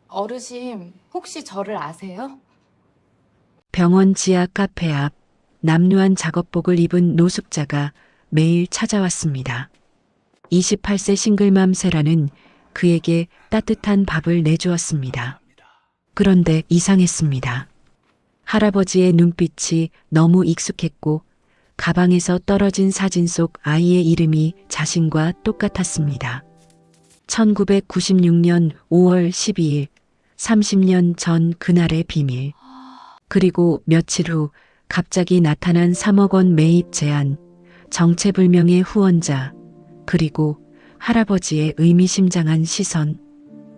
어르신, 혹시 저를 아세요? 병원 지하 카페 앞 남루한 작업복을 입은 노숙자가 매일 찾아왔습니다. 28세 싱글맘 세라는 그에게 따뜻한 밥을 내주었습니다. 그런데 이상했습니다. 할아버지의 눈빛이 너무 익숙했고 가방에서 떨어진 사진 속 아이의 이름이 자신과 똑같았습니다. 1996년 5월 12일, 30년 전 그날의 비밀. 그리고 며칠 후 갑자기 나타난 3억 원 매입 제안, 정체불명의 후원자, 그리고 할아버지의 의미심장한 시선.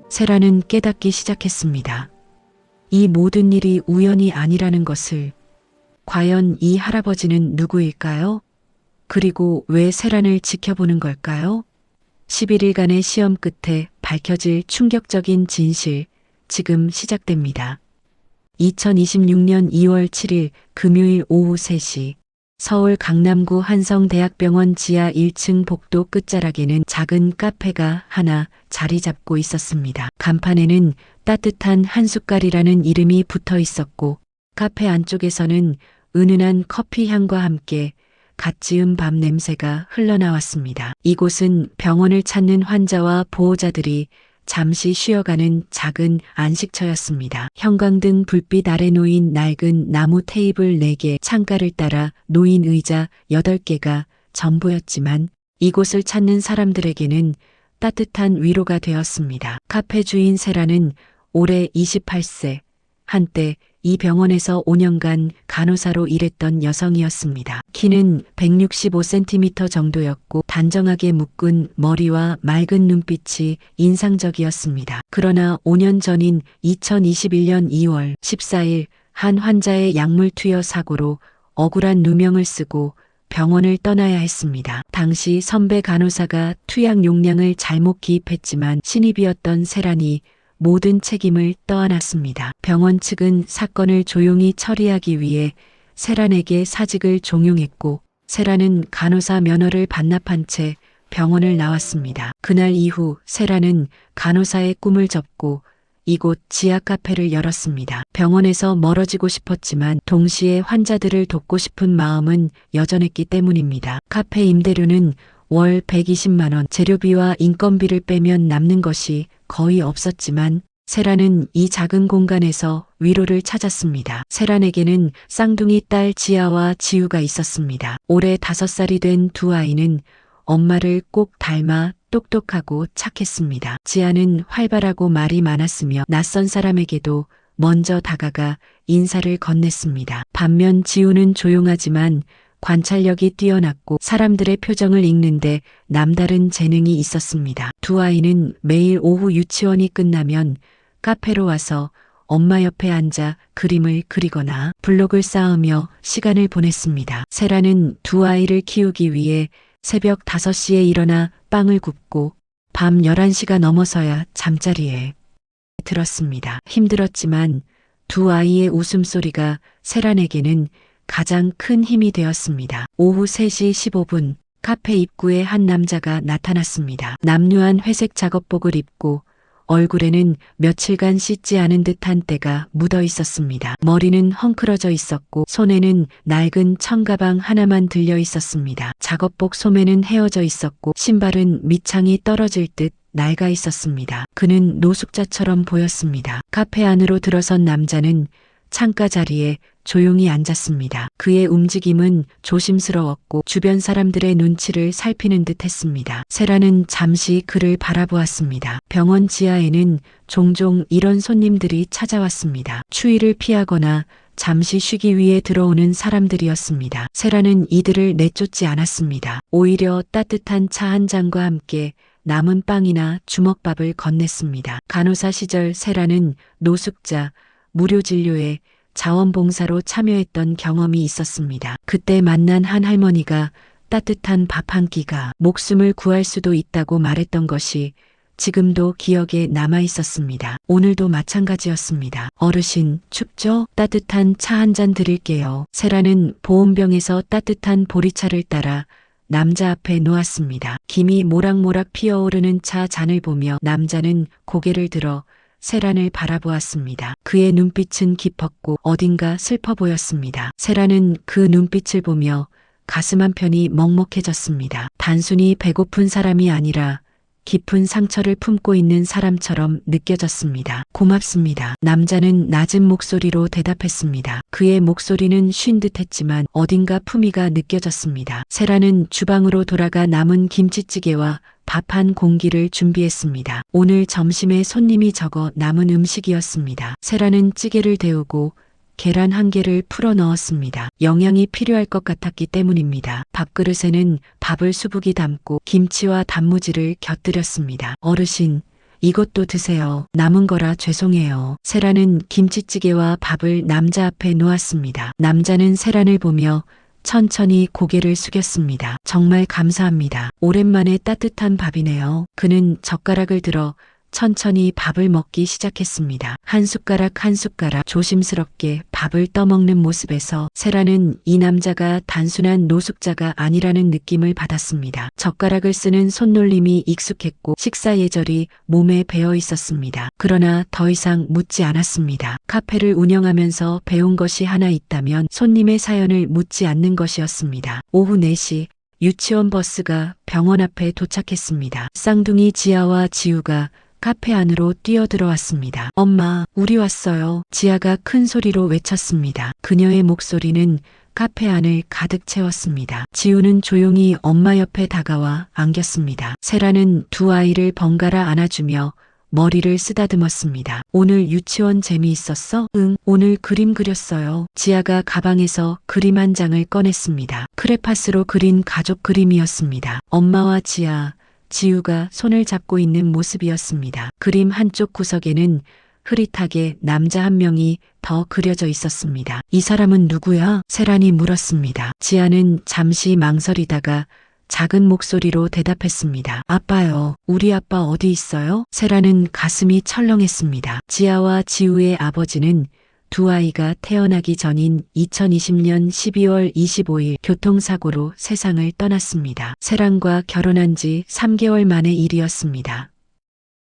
세라는 깨닫기 시작했습니다. 이 모든 일이 우연이 아니라는 것을. 과연 이 할아버지는 누구일까요? 그리고 왜 세란을 지켜보는 걸까요? 11일간의 시험 끝에 밝혀질 충격적인 진실, 지금 시작됩니다. 2026년 2월 7일 금요일 오후 3시 서울 강남구 한성대학병원 지하 1층 복도 끝자락에는 작은 카페가 하나 자리 잡고 있었습니다. 간판에는 따뜻한 한숟갈이라는 이름이 붙어 있었고 카페 안쪽에서는 은은한 커피 향과 함께 갓 지은 밥 냄새가 흘러나왔습니다. 이곳은 병원을 찾는 환자와 보호자들이 잠시 쉬어가는 작은 안식처였습니다. 형광등 불빛 아래 놓인 낡은 나무 테이블 4개, 창가를 따라 놓인 의자 8개가 전부였지만 이곳을 찾는 사람들에게는 따뜻한 위로가 되었습니다. 카페 주인 세라는 올해 28세, 한때 이 병원에서 5년간 간호사로 일했던 여성이었습니다. 키는 165cm 정도였고 단정하게 묶은 머리와 맑은 눈빛이 인상적이었습니다. 그러나 5년 전인 2021년 2월 14일 한 환자의 약물 투여 사고로 억울한 누명을 쓰고 병원을 떠나야 했습니다. 당시 선배 간호사가 투약 용량을 잘못 기입했지만 신입이었던 세란이 모든 책임을 떠안았습니다. 병원 측은 사건을 조용히 처리하기 위해 세란에게 사직을 종용했고 세란은 간호사 면허를 반납한 채 병원을 나왔습니다. 그날 이후 세란은 간호사의 꿈을 접고 이곳 지하 카페를 열었습니다. 병원에서 멀어지고 싶었지만 동시에 환자들을 돕고 싶은 마음은 여전했기 때문입니다. 카페 임대료는 월 120만 원, 재료비와 인건비를 빼면 남는 것이 거의 없었지만 세란은 이 작은 공간에서 위로를 찾았습니다. 세란에게는 쌍둥이 딸 지아와 지우가 있었습니다. 올해 5살이 된 두 아이는 엄마를 꼭 닮아 똑똑하고 착했습니다. 지아는 활발하고 말이 많았으며 낯선 사람에게도 먼저 다가가 인사를 건넸습니다. 반면 지우는 조용하지만 관찰력이 뛰어났고 사람들의 표정을 읽는데 남다른 재능이 있었습니다. 두 아이는 매일 오후 유치원이 끝나면 카페로 와서 엄마 옆에 앉아 그림을 그리거나 블록을 쌓으며 시간을 보냈습니다. 세라는 두 아이를 키우기 위해 새벽 5시에 일어나 빵을 굽고 밤 11시가 넘어서야 잠자리에 들었습니다. 힘들었지만 두 아이의 웃음소리가 세란에게는 가장 큰 힘이 되었습니다. 오후 3시 15분 카페 입구에 한 남자가 나타났습니다. 남루한 회색 작업복을 입고 얼굴에는 며칠간 씻지 않은 듯한 때가 묻어 있었습니다. 머리는 헝클어져 있었고 손에는 낡은 청가방 하나만 들려 있었습니다. 작업복 소매는 헤어져 있었고 신발은 밑창이 떨어질 듯 낡아 있었습니다. 그는 노숙자처럼 보였습니다. 카페 안으로 들어선 남자는 창가 자리에 조용히 앉았습니다. 그의 움직임은 조심스러웠고 주변 사람들의 눈치를 살피는 듯 했습니다. 세라는 잠시 그를 바라보았습니다. 병원 지하에는 종종 이런 손님들이 찾아왔습니다. 추위를 피하거나 잠시 쉬기 위해 들어오는 사람들이었습니다. 세라는 이들을 내쫓지 않았습니다. 오히려 따뜻한 차 한 잔과 함께 남은 빵이나 주먹밥을 건넸습니다. 간호사 시절 세라는 노숙자, 무료 진료에 자원봉사로 참여했던 경험이 있었습니다. 그때 만난 한 할머니가 따뜻한 밥 한 끼가 목숨을 구할 수도 있다고 말했던 것이 지금도 기억에 남아 있었습니다. 오늘도 마찬가지였습니다. 어르신, 춥죠? 따뜻한 차 한 잔 드릴게요. 세라는 보온병에서 따뜻한 보리차를 따라 남자 앞에 놓았습니다. 김이 모락모락 피어오르는 차 잔을 보며 남자는 고개를 들어 세란을 바라보았습니다. 그의 눈빛은 깊었고 어딘가 슬퍼 보였습니다. 세란은 그 눈빛을 보며 가슴 한편이 먹먹해졌습니다. 단순히 배고픈 사람이 아니라 깊은 상처를 품고 있는 사람처럼 느껴졌습니다. 고맙습니다. 남자는 낮은 목소리로 대답했습니다. 그의 목소리는 쉰 듯했지만 어딘가 품위가 느껴졌습니다. 세라는 주방으로 돌아가 남은 김치찌개와 밥 한 공기를 준비했습니다. 오늘 점심에 손님이 적어 남은 음식이었습니다. 세라는 찌개를 데우고 계란 한 개를 풀어 넣었습니다. 영양이 필요할 것 같았기 때문입니다. 밥그릇에는 밥을 수북이 담고 김치와 단무지를 곁들였습니다. 어르신, 이것도 드세요. 남은 거라 죄송해요. 세란은 김치찌개와 밥을 남자 앞에 놓았습니다. 남자는 세란을 보며 천천히 고개를 숙였습니다. 정말 감사합니다. 오랜만에 따뜻한 밥이네요. 그는 젓가락을 들어 천천히 밥을 먹기 시작했습니다. 한 숟가락 한 숟가락 조심스럽게 밥을 떠먹는 모습에서 세라는 이 남자가 단순한 노숙자가 아니라는 느낌을 받았습니다. 젓가락을 쓰는 손놀림이 익숙했고 식사 예절이 몸에 배어 있었습니다. 그러나 더 이상 묻지 않았습니다. 카페를 운영하면서 배운 것이 하나 있다면 손님의 사연을 묻지 않는 것이었습니다. 오후 4시 유치원 버스가 병원 앞에 도착했습니다. 쌍둥이 지아와 지우가 카페 안으로 뛰어들어왔습니다. 엄마, 우리 왔어요. 지아가 큰 소리로 외쳤습니다. 그녀의 목소리는 카페 안을 가득 채웠습니다. 지우는 조용히 엄마 옆에 다가와 안겼습니다. 세라는 두 아이를 번갈아 안아주며 머리를 쓰다듬었습니다. 오늘 유치원 재미있었어? 응, 오늘 그림 그렸어요. 지아가 가방에서 그림 한 장을 꺼냈습니다. 크레파스로 그린 가족 그림이었습니다. 엄마와 지우가 손을 잡고 있는 모습이었습니다. 그림 한쪽 구석에는 흐릿하게 남자 한 명이 더 그려져 있었습니다. 이 사람은 누구야? 세란이 물었습니다. 지아는 잠시 망설이다가 작은 목소리로 대답했습니다. 아빠요. 우리 아빠 어디 있어요? 세란은 가슴이 철렁했습니다. 지아와 지우의 아버지는 두 아이가 태어나기 전인 2020년 12월 25일 교통사고로 세상을 떠났습니다. 세란과 결혼한 지 3개월 만의 일이었습니다.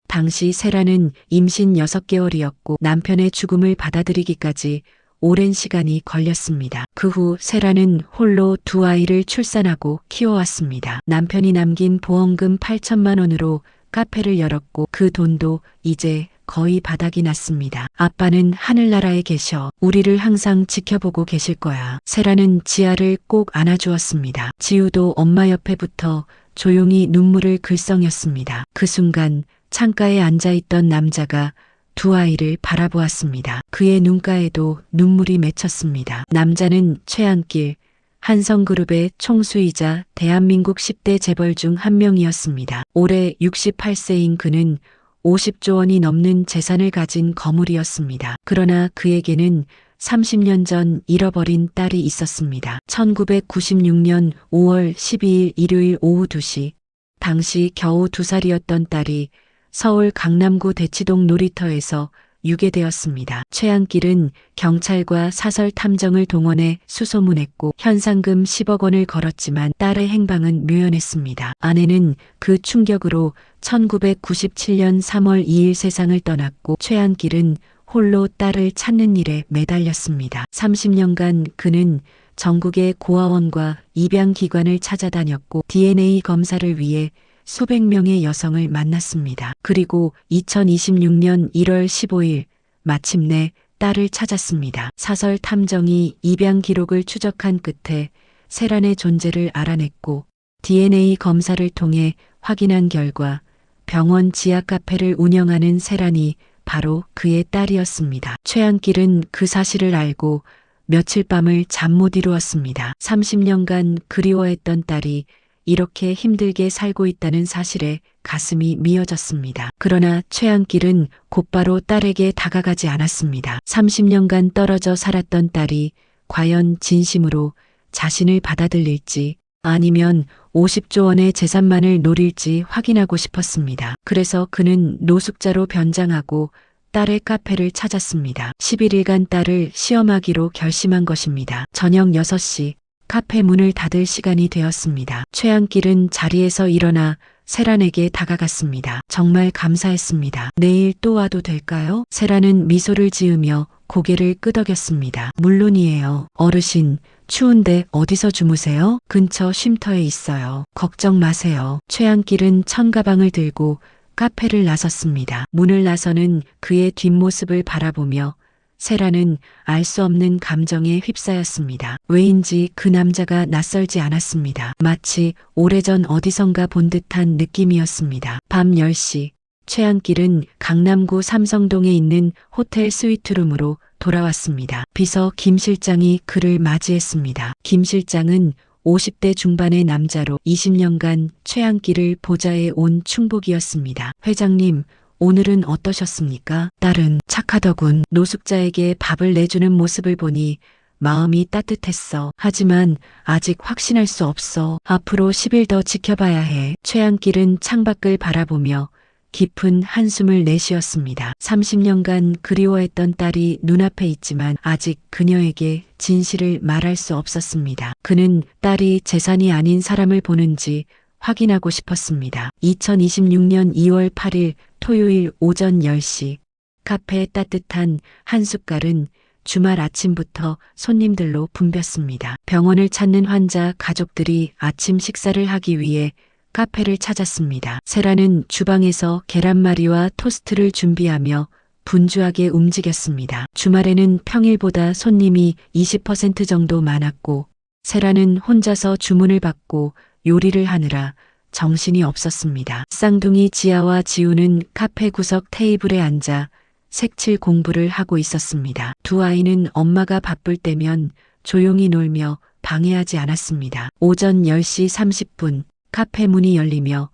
당시 세란은 임신 6개월이었고 남편의 죽음을 받아들이기까지 오랜 시간이 걸렸습니다. 그 후 세란은 홀로 두 아이를 출산하고 키워왔습니다. 남편이 남긴 보험금 8천만 원으로 카페를 열었고 그 돈도 이제 거의 바닥이 났습니다. 아빠는 하늘나라에 계셔. 우리를 항상 지켜보고 계실 거야. 세라는 지아를 꼭 안아주었습니다. 지우도 엄마 옆에 붙어 조용히 눈물을 글썽였습니다. 그 순간 창가에 앉아있던 남자가 두 아이를 바라보았습니다. 그의 눈가에도 눈물이 맺혔습니다. 남자는 최한길, 한성그룹의 총수이자 대한민국 10대 재벌 중 한 명이었습니다. 올해 68세인 그는 50조 원이 넘는 재산을 가진 거물이었습니다. 그러나 그에게는 30년 전 잃어버린 딸이 있었습니다. 1996년 5월 12일 일요일 오후 2시, 당시 겨우 2살이었던 딸이 서울 강남구 대치동 놀이터에서 유괴되었습니다. 최한길은 경찰과 사설 탐정을 동원해 수소문했고 현상금 10억 원을 걸었지만 딸의 행방은 묘연했습니다. 아내는 그 충격으로 1997년 3월 2일 세상을 떠났고 최한길은 홀로 딸을 찾는 일에 매달렸습니다. 30년간 그는 전국의 고아원과 입양기관을 찾아다녔고 DNA 검사를 위해 수백 명의 여성을 만났습니다. 그리고 2026년 1월 15일 마침내 딸을 찾았습니다. 사설 탐정이 입양 기록을 추적한 끝에 세란의 존재를 알아냈고 DNA 검사를 통해 확인한 결과 병원 지하 카페를 운영하는 세란이 바로 그의 딸이었습니다. 최한길은 그 사실을 알고 며칠 밤을 잠 못 이루었습니다. 30년간 그리워했던 딸이 이렇게 힘들게 살고 있다는 사실에 가슴이 미어졌습니다. 그러나 최한길은 곧바로 딸에게 다가가지 않았습니다. 30년간 떨어져 살았던 딸이 과연 진심으로 자신을 받아들일지 아니면 50조 원의 재산만을 노릴지 확인하고 싶었습니다. 그래서 그는 노숙자로 변장하고 딸의 카페를 찾았습니다. 11일간 딸을 시험하기로 결심한 것입니다. 저녁 6시 카페 문을 닫을 시간이 되었습니다. 최한길은 자리에서 일어나 세란에게 다가갔습니다. 정말 감사했습니다. 내일 또 와도 될까요? 세란은 미소를 지으며 고개를 끄덕였습니다. 물론이에요. 어르신, 추운데 어디서 주무세요? 근처 쉼터에 있어요. 걱정 마세요. 최한길은 천가방을 들고 카페를 나섰습니다. 문을 나서는 그의 뒷모습을 바라보며 세라는 알 수 없는 감정에 휩싸였습니다. 왜인지 그 남자가 낯설지 않았습니다. 마치 오래전 어디선가 본 듯한 느낌이었습니다. 밤 10시 최한길은 강남구 삼성동에 있는 호텔 스위트룸으로 돌아왔습니다. 비서 김 실장이 그를 맞이했습니다. 김 실장은 50대 중반의 남자로 20년간 최한길을 보좌해 온 충복이었습니다. 회장님, 오늘은 어떠셨습니까? 딸은 착하더군. 노숙자에게 밥을 내주는 모습을 보니 마음이 따뜻했어. 하지만 아직 확신할 수 없어. 앞으로 10일 더 지켜봐야 해. 최한길은 창밖을 바라보며 깊은 한숨을 내쉬었습니다. 30년간 그리워했던 딸이 눈앞에 있지만 아직 그녀에게 진실을 말할 수 없었습니다. 그는 딸이 재산이 아닌 사람을 보는지 확인하고 싶었습니다. 2026년 2월 8일 토요일 오전 10시 카페의 따뜻한 한 숟갈은 주말 아침부터 손님들로 붐볐습니다. 병원을 찾는 환자 가족들이 아침 식사를 하기 위해 카페를 찾았습니다. 세라는 주방에서 계란말이와 토스트를 준비하며 분주하게 움직였습니다. 주말에는 평일보다 손님이 20% 정도 많았고 세라는 혼자서 주문을 받고 요리를 하느라 정신이 없었습니다. 쌍둥이 지아와 지우는 카페 구석 테이블에 앉아 색칠 공부를 하고 있었습니다. 두 아이는 엄마가 바쁠 때면 조용히 놀며 방해하지 않았습니다. 오전 10시 30분 카페 문이 열리며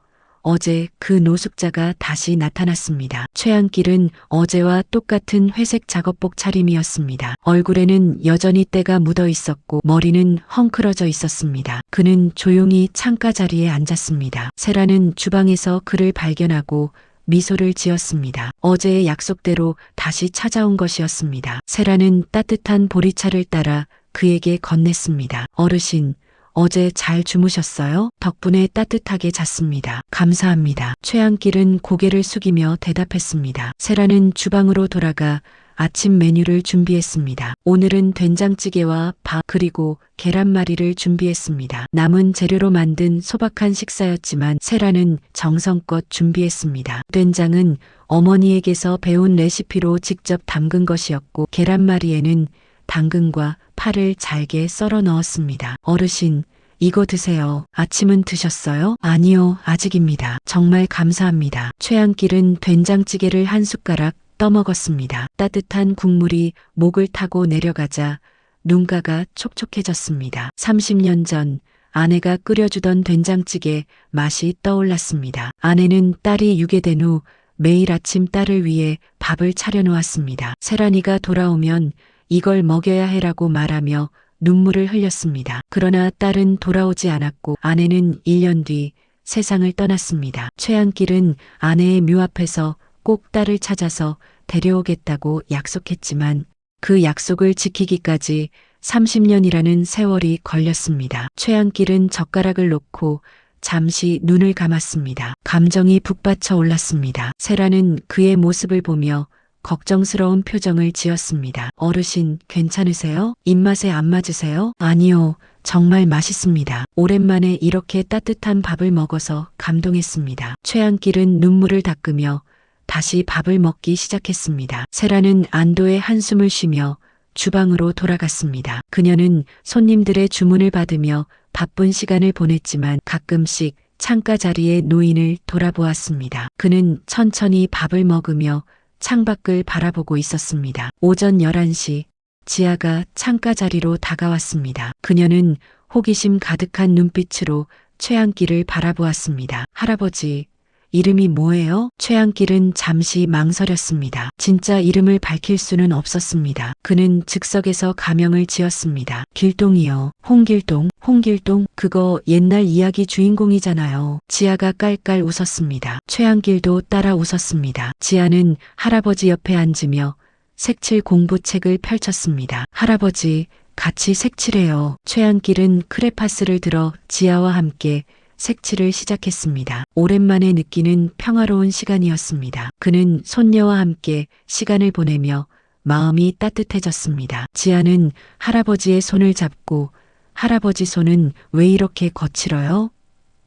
어제 그 노숙자가 다시 나타났습니다. 최한길은 어제와 똑같은 회색 작업복 차림이었습니다. 얼굴에는 여전히 때가 묻어 있었고 머리는 헝클어져 있었습니다. 그는 조용히 창가 자리에 앉았습니다. 세라는 주방에서 그를 발견하고 미소를 지었습니다. 어제의 약속대로 다시 찾아온 것이었습니다. 세라는 따뜻한 보리차를 따라 그에게 건넸습니다. 어르신, 어제 잘 주무셨어요? 덕분에 따뜻하게 잤습니다. 감사합니다. 최한길은 고개를 숙이며 대답했습니다. 세라는 주방으로 돌아가 아침 메뉴를 준비했습니다. 오늘은 된장찌개와 밥 그리고 계란말이를 준비했습니다. 남은 재료로 만든 소박한 식사였지만 세라는 정성껏 준비했습니다. 된장은 어머니에게서 배운 레시피로 직접 담근 것이었고 계란말이에는 당근과 파를 잘게 썰어 넣었습니다. 어르신, 이거 드세요. 아침은 드셨어요? 아니요, 아직입니다. 정말 감사합니다. 최한길은 된장찌개를 한 숟가락 떠먹었습니다. 따뜻한 국물이 목을 타고 내려가자 눈가가 촉촉해졌습니다. 30년 전 아내가 끓여주던 된장찌개 맛이 떠올랐습니다. 아내는 딸이 유괴된 후 매일 아침 딸을 위해 밥을 차려놓았습니다. 세란이가 돌아오면 이걸 먹여야 해라고 말하며 눈물을 흘렸습니다. 그러나 딸은 돌아오지 않았고 아내는 1년 뒤 세상을 떠났습니다. 최한길은 아내의 묘 앞에서 꼭 딸을 찾아서 데려오겠다고 약속했지만 그 약속을 지키기까지 30년이라는 세월이 걸렸습니다. 최한길은 젓가락을 놓고 잠시 눈을 감았습니다. 감정이 북받쳐 올랐습니다. 세라는 그의 모습을 보며 걱정스러운 표정을 지었습니다. 어르신, 괜찮으세요? 입맛에 안 맞으세요? 아니요, 정말 맛있습니다. 오랜만에 이렇게 따뜻한 밥을 먹어서 감동했습니다. 최한길은 눈물을 닦으며 다시 밥을 먹기 시작했습니다. 세라는 안도의 한숨을 쉬며 주방으로 돌아갔습니다. 그녀는 손님들의 주문을 받으며 바쁜 시간을 보냈지만 가끔씩 창가 자리에 노인을 돌아보았습니다. 그는 천천히 밥을 먹으며 창밖을 바라보고 있었습니다. 오전 11시 지아가 창가 자리로 다가왔습니다. 그녀는 호기심 가득한 눈빛으로 최한길을 바라보았습니다. 할아버지, 이름이 뭐예요? 최한길은 잠시 망설였습니다. 진짜 이름을 밝힐 수는 없었습니다. 그는 즉석에서 가명을 지었습니다. 길동이요. 홍길동. 홍길동, 그거 옛날 이야기 주인공이잖아요. 지아가 깔깔 웃었습니다. 최한길도 따라 웃었습니다. 지아는 할아버지 옆에 앉으며 색칠 공부책을 펼쳤습니다. 할아버지, 같이 색칠해요. 최한길은 크레파스를 들어 지아와 함께 색칠을 시작했습니다. 오랜만에 느끼는 평화로운 시간이었습니다. 그는 손녀와 함께 시간을 보내며 마음이 따뜻해졌습니다. 지아는 할아버지의 손을 잡고 할아버지 손은 왜 이렇게 거칠어요?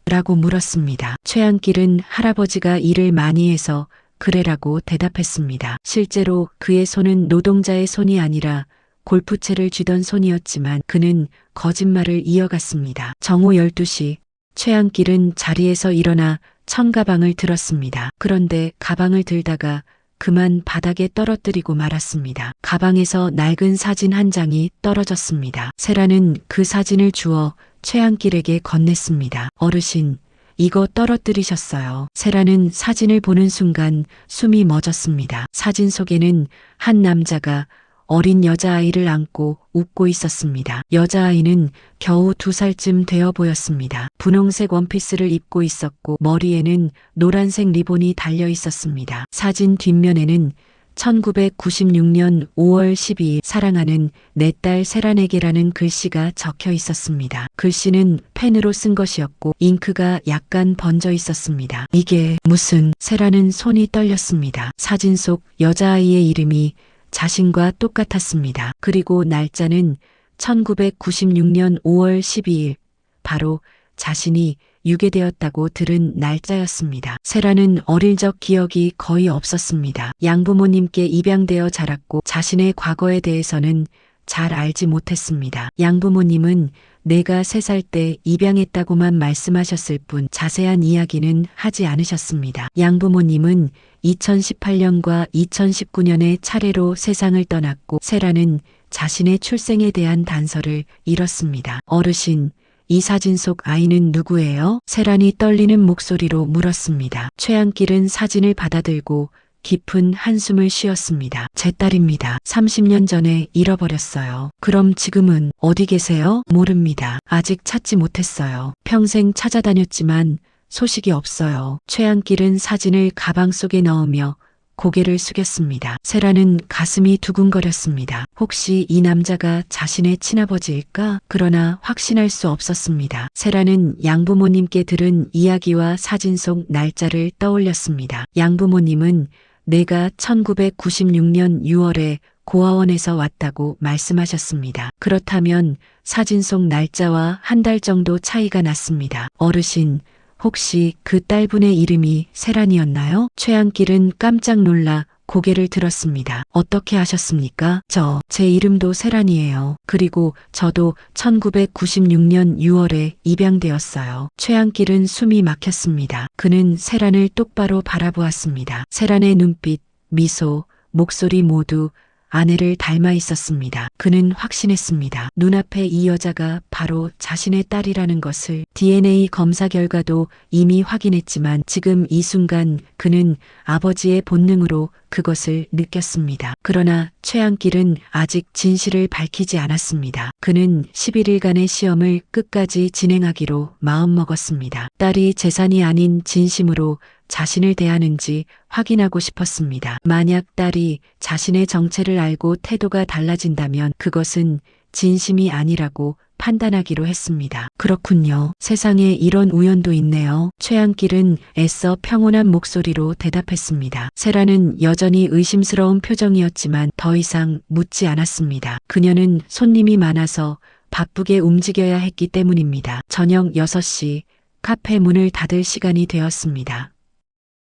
라고 물었습니다. 최한길은 할아버지가 일을 많이 해서 그래라고 대답했습니다. 실제로 그의 손은 노동자의 손이 아니라 골프채를 쥐던 손이었지만 그는 거짓말을 이어갔습니다. 정오 12시 최한길은 자리에서 일어나 천가방을 들었습니다. 그런데 가방을 들다가 그만 바닥에 떨어뜨리고 말았습니다. 가방에서 낡은 사진 한 장이 떨어졌습니다. 세라는 그 사진을 주워 최한길에게 건넸습니다. 어르신, 이거 떨어뜨리셨어요. 세라는 사진을 보는 순간 숨이 멎었습니다. 사진 속에는 한 남자가 어린 여자아이를 안고 웃고 있었습니다. 여자아이는 겨우 2살쯤 되어 보였습니다. 분홍색 원피스를 입고 있었고 머리에는 노란색 리본이 달려 있었습니다. 사진 뒷면에는 1996년 5월 12일 사랑하는 내 딸 세란에게라는 글씨가 적혀 있었습니다. 글씨는 펜으로 쓴 것이었고 잉크가 약간 번져 있었습니다. 이게 무슨... 세란은 손이 떨렸습니다. 사진 속 여자아이의 이름이 자신과 똑같았습니다. 그리고 날짜는 1996년 5월 12일, 바로 자신이 유괴되었다고 들은 날짜였습니다. 세라는 어릴 적 기억이 거의 없었습니다. 양부모님께 입양되어 자랐고 자신의 과거에 대해서는 잘 알지 못했습니다. 양부모님은 내가 3살 때 입양했다고만 말씀하셨을 뿐 자세한 이야기는 하지 않으셨습니다. 양부모님은 2018년과 2019년에 차례로 세상을 떠났고 세라는 자신의 출생에 대한 단서를 잃었습니다. 어르신, 이 사진 속 아이는 누구예요? 세란이 떨리는 목소리로 물었습니다. 최한길은 사진을 받아들고 깊은 한숨을 쉬었습니다. 제 딸입니다. 30년 전에 잃어버렸어요. 그럼 지금은 어디 계세요? 모릅니다. 아직 찾지 못했어요. 평생 찾아다녔지만 소식이 없어요. 최한길은 사진을 가방 속에 넣으며 고개를 숙였습니다. 세라는 가슴이 두근거렸습니다. 혹시 이 남자가 자신의 친아버지일까? 그러나 확신할 수 없었습니다. 세라는 양부모님께 들은 이야기와 사진 속 날짜를 떠올렸습니다. 양부모님은 내가 1996년 6월에 고아원에서 왔다고 말씀하셨습니다. 그렇다면 사진 속 날짜와 한 달 정도 차이가 났습니다. 어르신, 혹시 그 딸분의 이름이 세란이었나요? 최한길은 깜짝 놀라 고개를 들었습니다. 어떻게 아셨습니까? 제 이름도 세란이에요. 그리고 저도 1996년 6월에 입양되었어요. 최한길은 숨이 막혔습니다. 그는 세란을 똑바로 바라보았습니다. 세란의 눈빛, 미소, 목소리 모두 아내를 닮아 있었습니다. 그는 확신했습니다. 눈앞에 이 여자가 바로 자신의 딸이라는 것을. DNA 검사 결과도 이미 확인했지만 지금 이 순간 그는 아버지의 본능으로 그것을 느꼈습니다. 그러나 최한길은 아직 진실을 밝히지 않았습니다. 그는 11일간의 시험을 끝까지 진행하기로 마음먹었습니다. 딸이 재산이 아닌 진심으로 자신을 대하는지 확인하고 싶었습니다. 만약 딸이 자신의 정체를 알고 태도가 달라진다면 그것은 진심이 아니라고 판단하기로 했습니다. 그렇군요. 세상에 이런 우연도 있네요. 최한길은 애써 평온한 목소리로 대답했습니다. 세라는 여전히 의심스러운 표정이었지만 더 이상 묻지 않았습니다. 그녀는 손님이 많아서 바쁘게 움직여야 했기 때문입니다. 저녁 6시 카페 문을 닫을 시간이 되었습니다.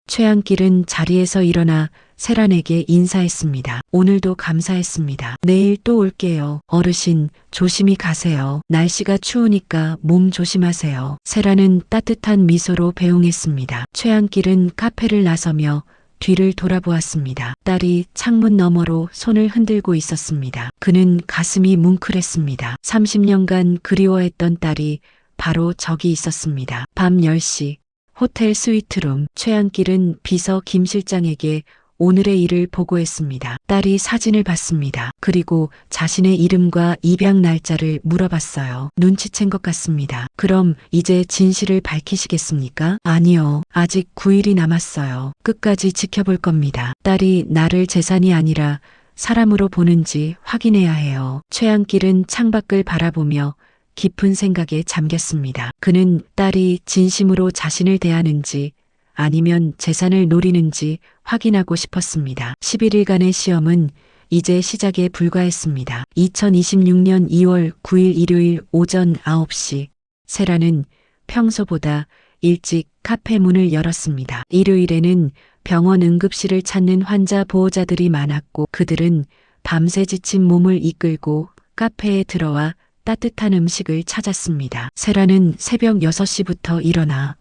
최한길은 자리에서 일어나 세란에게 인사했습니다. 오늘도 감사했습니다. 내일 또 올게요. 어르신, 조심히 가세요. 날씨가 추우니까 몸 조심하세요. 세란은 따뜻한 미소로 배웅했습니다. 최한길은 카페를 나서며 뒤를 돌아보았습니다. 딸이 창문 너머로 손을 흔들고 있었습니다. 그는 가슴이 뭉클했습니다. 30년간 그리워했던 딸이 바로 저기 있었습니다. 밤 10시. 호텔 스위트룸. 최한길은 비서 김 실장에게 오늘의 일을 보고했습니다. 딸이 사진을 봤습니다. 그리고 자신의 이름과 입양 날짜를 물어봤어요. 눈치챈 것 같습니다. 그럼 이제 진실을 밝히시겠습니까? 아니요. 아직 9일이 남았어요. 끝까지 지켜볼 겁니다. 딸이 나를 재산이 아니라 사람으로 보는지 확인해야 해요. 최한길은 창밖을 바라보며 깊은 생각에 잠겼습니다. 그는 딸이 진심으로 자신을 대하는지 아니면 재산을 노리는지 확인하고 싶었습니다. 11일간의 시험은 이제 시작에 불과했습니다. 2026년 2월 9일 일요일 오전 9시, 세라는 평소보다 일찍 카페 문을 열었습니다. 일요일에는 병원 응급실을 찾는 환자 보호자들이 많았고 그들은 밤새 지친 몸을 이끌고 카페에 들어와 따뜻한 음식을 찾았습니다. 세라는 새벽 6시부터 일어나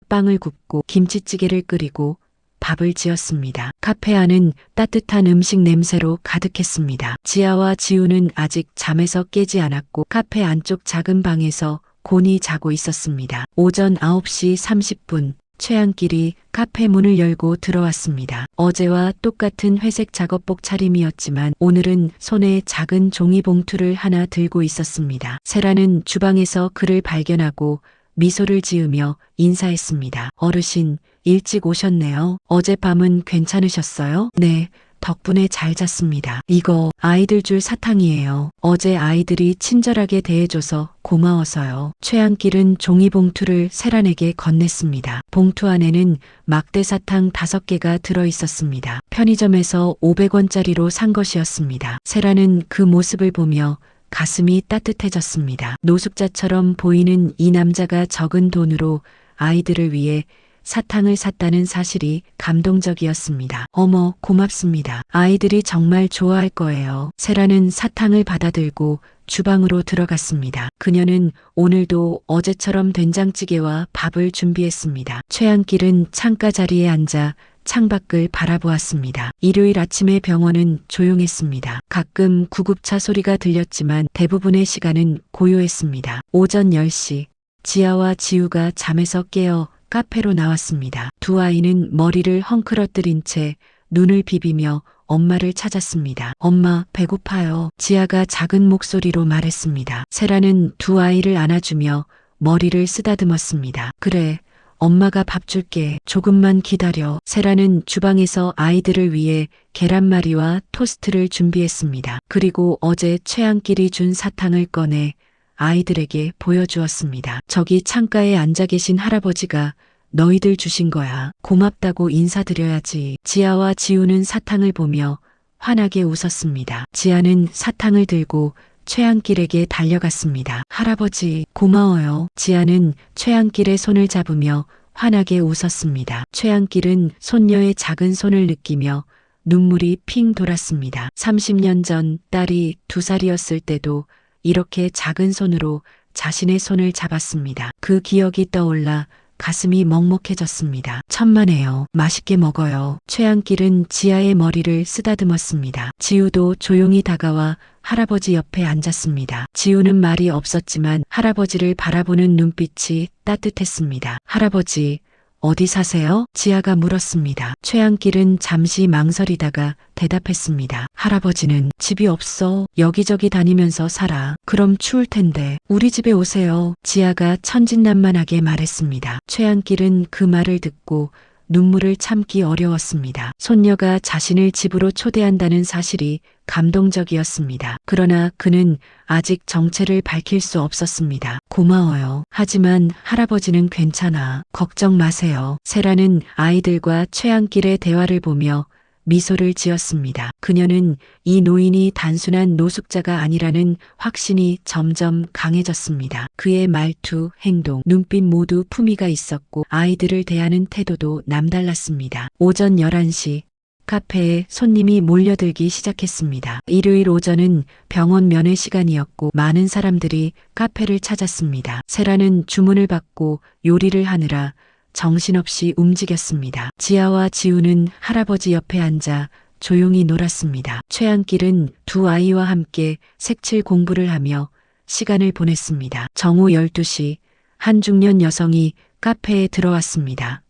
빵을 굽고 김치찌개를 끓이고 밥을 지었습니다. 카페 안은 따뜻한 음식 냄새로 가득했습니다. 지아와 지우는 아직 잠에서 깨지 않았고 카페 안쪽 작은 방에서 곤히 자고 있었습니다. 오전 9시 30분 최한길이 카페 문을 열고 들어왔습니다. 어제와 똑같은 회색 작업복 차림이었지만 오늘은 손에 작은 종이 봉투를 하나 들고 있었습니다. 세라는 주방에서 그를 발견하고 미소를 지으며 인사했습니다. 어르신, 일찍 오셨네요. 어젯밤은 괜찮으셨어요? 네, 덕분에 잘 잤습니다. 이거 아이들 줄 사탕이에요. 어제 아이들이 친절하게 대해줘서 고마워서요. 최한길은 종이봉투를 세란에게 건넸습니다. 봉투 안에는 막대 사탕 5개가 들어있었습니다. 편의점에서 500원짜리로 산 것이었습니다. 세란은 그 모습을 보며 가슴이 따뜻해졌습니다. 노숙자처럼 보이는 이 남자가 적은 돈으로 아이들을 위해 사탕을 샀다는 사실이 감동적이었습니다. 어머, 고맙습니다. 아이들이 정말 좋아할 거예요. 세라는 사탕을 받아들고 주방으로 들어갔습니다. 그녀는 오늘도 어제처럼 된장찌개와 밥을 준비했습니다. 최한길은 창가 자리에 앉아 창밖을 바라보았습니다. 일요일 아침의 병원은 조용했습니다. 가끔 구급차 소리가 들렸지만 대부분의 시간은 고요했습니다. 오전 10시, 지아와 지우가 잠에서 깨어 카페로 나왔습니다. 두 아이는 머리를 헝클어뜨린 채 눈을 비비며 엄마를 찾았습니다. 엄마, 배고파요. 지아가 작은 목소리로 말했습니다. 세라는 두 아이를 안아주며 머리를 쓰다듬었습니다. 그래, 엄마가 밥 줄게. 조금만 기다려. 세라는 주방에서 아이들을 위해 계란말이와 토스트를 준비했습니다. 그리고 어제 최한길이 준 사탕을 꺼내 아이들에게 보여주었습니다. 저기 창가에 앉아 계신 할아버지가 너희들 주신 거야. 고맙다고 인사드려야지. 지아와 지우는 사탕을 보며 환하게 웃었습니다. 지아는 사탕을 들고 최한길에게 달려갔습니다. 할아버지, 고마워요. 지아는 최한길의 손을 잡으며 환하게 웃었습니다. 최한길은 손녀의 작은 손을 느끼며 눈물이 핑 돌았습니다. 30년 전 딸이 2살이었을 때도 이렇게 작은 손으로 자신의 손을 잡았습니다. 그 기억이 떠올라 가슴이 먹먹해졌습니다. 천만에요. 맛있게 먹어요. 최한길은 지아의 머리를 쓰다듬었습니다. 지우도 조용히 다가와 할아버지 옆에 앉았습니다. 지우는 말이 없었지만 할아버지를 바라보는 눈빛이 따뜻했습니다. 할아버지, 어디 사세요? 지아가 물었습니다. 최한길은 잠시 망설이다가 대답했습니다. 할아버지는 집이 없어. 여기저기 다니면서 살아. 그럼 추울 텐데 우리 집에 오세요. 지아가 천진난만하게 말했습니다. 최한길은 그 말을 듣고 눈물을 참기 어려웠습니다. 손녀가 자신을 집으로 초대한다는 사실이 감동적이었습니다. 그러나 그는 아직 정체를 밝힐 수 없었습니다. 고마워요. 하지만 할아버지는 괜찮아. 걱정 마세요. 세라는 아이들과 최한길의 대화를 보며 미소를 지었습니다. 그녀는 이 노인이 단순한 노숙자가 아니라는 확신이 점점 강해졌습니다. 그의 말투, 행동, 눈빛 모두 품위가 있었고 아이들을 대하는 태도도 남달랐습니다. 오전 11시 카페에 손님이 몰려들기 시작했습니다. 일요일 오전은 병원 면회 시간이었고 많은 사람들이 카페를 찾았습니다. 세라는 주문을 받고 요리를 하느라 정신없이 움직였습니다. 지아와 지우는 할아버지 옆에 앉아 조용히 놀았습니다. 최한길은 두 아이와 함께 색칠 공부를 하며 시간을 보냈습니다. 정오 12시 한 중년 여성이 카페에 들어왔습니다.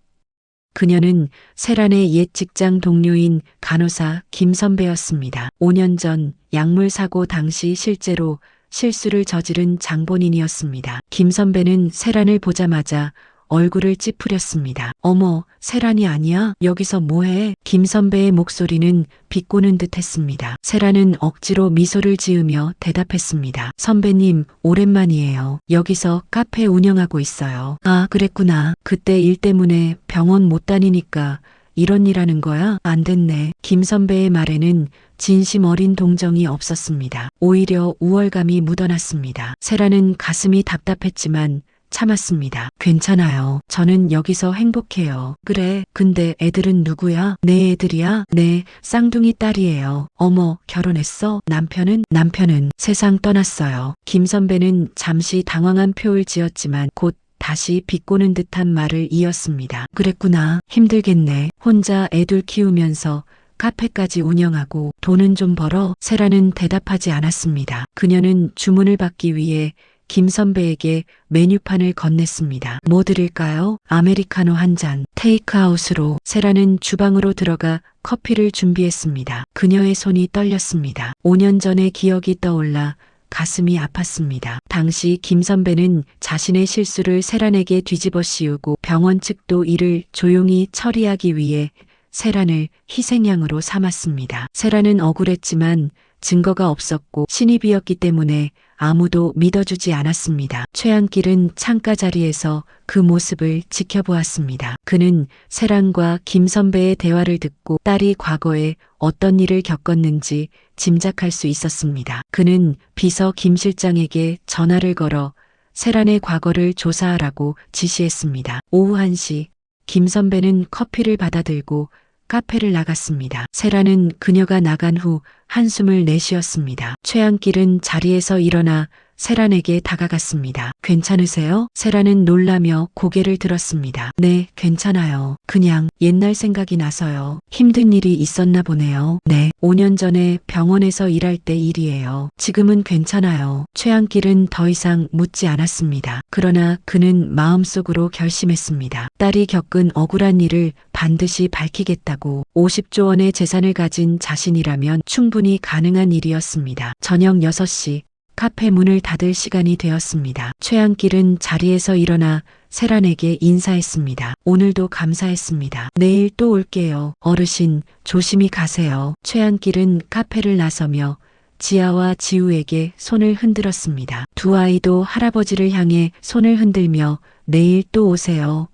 그녀는 세란의 옛 직장 동료인 간호사 김 선배였습니다. 5년 전 약물 사고 당시 실제로 실수를 저지른 장본인이었습니다. 김 선배는 세란을 보자마자 얼굴을 찌푸렸습니다. 어머, 세란이 아니야? 여기서 뭐해? 김 선배의 목소리는 비꼬는 듯 했습니다. 세란은 억지로 미소를 지으며 대답했습니다. 선배님, 오랜만이에요. 여기서 카페 운영하고 있어요. 아, 그랬구나. 그때 일 때문에 병원 못 다니니까 이런 일 하는 거야? 안 됐네. 김 선배의 말에는 진심 어린 동정이 없었습니다. 오히려 우월감이 묻어났습니다. 세라는 가슴이 답답했지만 참았습니다. 괜찮아요. 저는 여기서 행복해요. 그래, 근데 애들은 누구야? 내 애들이야? 네, 쌍둥이 딸이에요. 어머, 결혼했어? 남편은 세상 떠났어요. 김 선배는 잠시 당황한 표를 지었지만 곧 다시 비꼬는 듯한 말을 이었습니다. 그랬구나. 힘들겠네. 혼자 애들 키우면서 카페까지 운영하고 돈은 좀 벌어? 세라는 대답하지 않았습니다. 그녀는 주문을 받기 위해 김 선배에게 메뉴판을 건넸습니다. 뭐 드릴까요? 아메리카노 한 잔. 테이크아웃으로. 세라는 주방으로 들어가 커피를 준비했습니다. 그녀의 손이 떨렸습니다. 5년 전의 기억이 떠올라 가슴이 아팠습니다. 당시 김 선배는 자신의 실수를 세란에게 뒤집어 씌우고 병원 측도 이를 조용히 처리하기 위해 세란을 희생양으로 삼았습니다. 세란은 억울했지만 증거가 없었고 신입이었기 때문에 아무도 믿어주지 않았습니다. 최한길은 창가 자리에서 그 모습을 지켜보았습니다. 그는 세란과 김 선배의 대화를 듣고 딸이 과거에 어떤 일을 겪었는지 짐작할 수 있었습니다. 그는 비서 김 실장에게 전화를 걸어 세란의 과거를 조사하라고 지시했습니다. 오후 1시 김 선배는 커피를 받아들고 카페를 나갔습니다. 세라는 그녀가 나간 후 한숨을 내쉬었습니다. 최한길은 자리에서 일어나 세란에게 다가갔습니다. 괜찮으세요? 세란은 놀라며 고개를 들었습니다. 네, 괜찮아요. 그냥 옛날 생각이 나서요. 힘든 일이 있었나 보네요. 네, 5년 전에 병원에서 일할 때 일이에요. 지금은 괜찮아요. 최한길은 더 이상 묻지 않았습니다. 그러나 그는 마음속으로 결심했습니다. 딸이 겪은 억울한 일을 반드시 밝히겠다고. 50조 원의 재산을 가진 자신이라면 충분히 가능한 일이었습니다. 저녁 6시. 카페 문을 닫을 시간이 되었습니다. 최한길은 자리에서 일어나 세란에게 인사했습니다. 오늘도 감사했습니다. 내일 또 올게요. 어르신, 조심히 가세요. 최한길은 카페를 나서며 지아와 지우에게 손을 흔들었습니다. 두 아이도 할아버지를 향해 손을 흔들며 내일 또 오세요.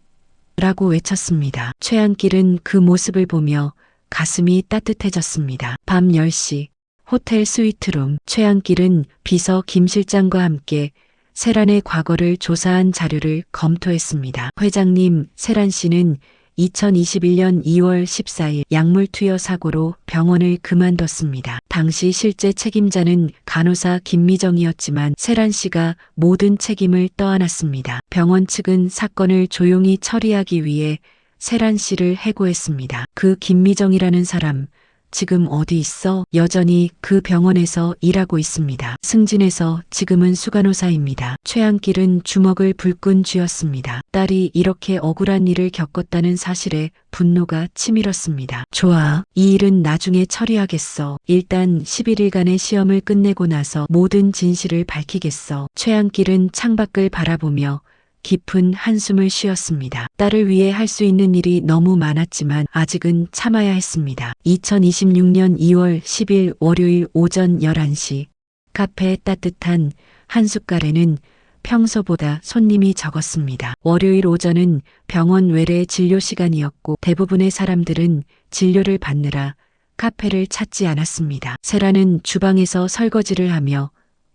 라고 외쳤습니다. 최한길은 그 모습을 보며 가슴이 따뜻해졌습니다. 밤 10시. 호텔 스위트룸. 최한길은 비서 김 실장과 함께 세란의 과거를 조사한 자료를 검토했습니다. 회장님, 세란 씨는 2021년 2월 14일 약물 투여 사고로 병원을 그만뒀습니다. 당시 실제 책임자는 간호사 김미정이었지만 세란 씨가 모든 책임을 떠안았습니다. 병원 측은 사건을 조용히 처리하기 위해 세란 씨를 해고했습니다. 그 김미정이라는 사람, 지금 어디 있어? 여전히 그 병원에서 일하고 있습니다. 승진해서 지금은 수간호사입니다. 최한길은 주먹을 불끈 쥐었습니다. 딸이 이렇게 억울한 일을 겪었다는 사실에 분노가 치밀었습니다. 좋아. 이 일은 나중에 처리하겠어. 일단 11일간의 시험을 끝내고 나서 모든 진실을 밝히겠어. 최한길은 창밖을 바라보며 깊은 한숨을 쉬었습니다. 딸을 위해 할 수 있는 일이 너무 많았지만 아직은 참아야 했습니다. 2026년 2월 10일 월요일 오전 11시. 카페의 따뜻한 한숟갈에는 평소보다 손님이 적었습니다. 월요일 오전은 병원 외래 진료 시간이었고 대부분의 사람들은 진료를 받느라 카페를 찾지 않았습니다. 세라는 주방에서 설거지를 하며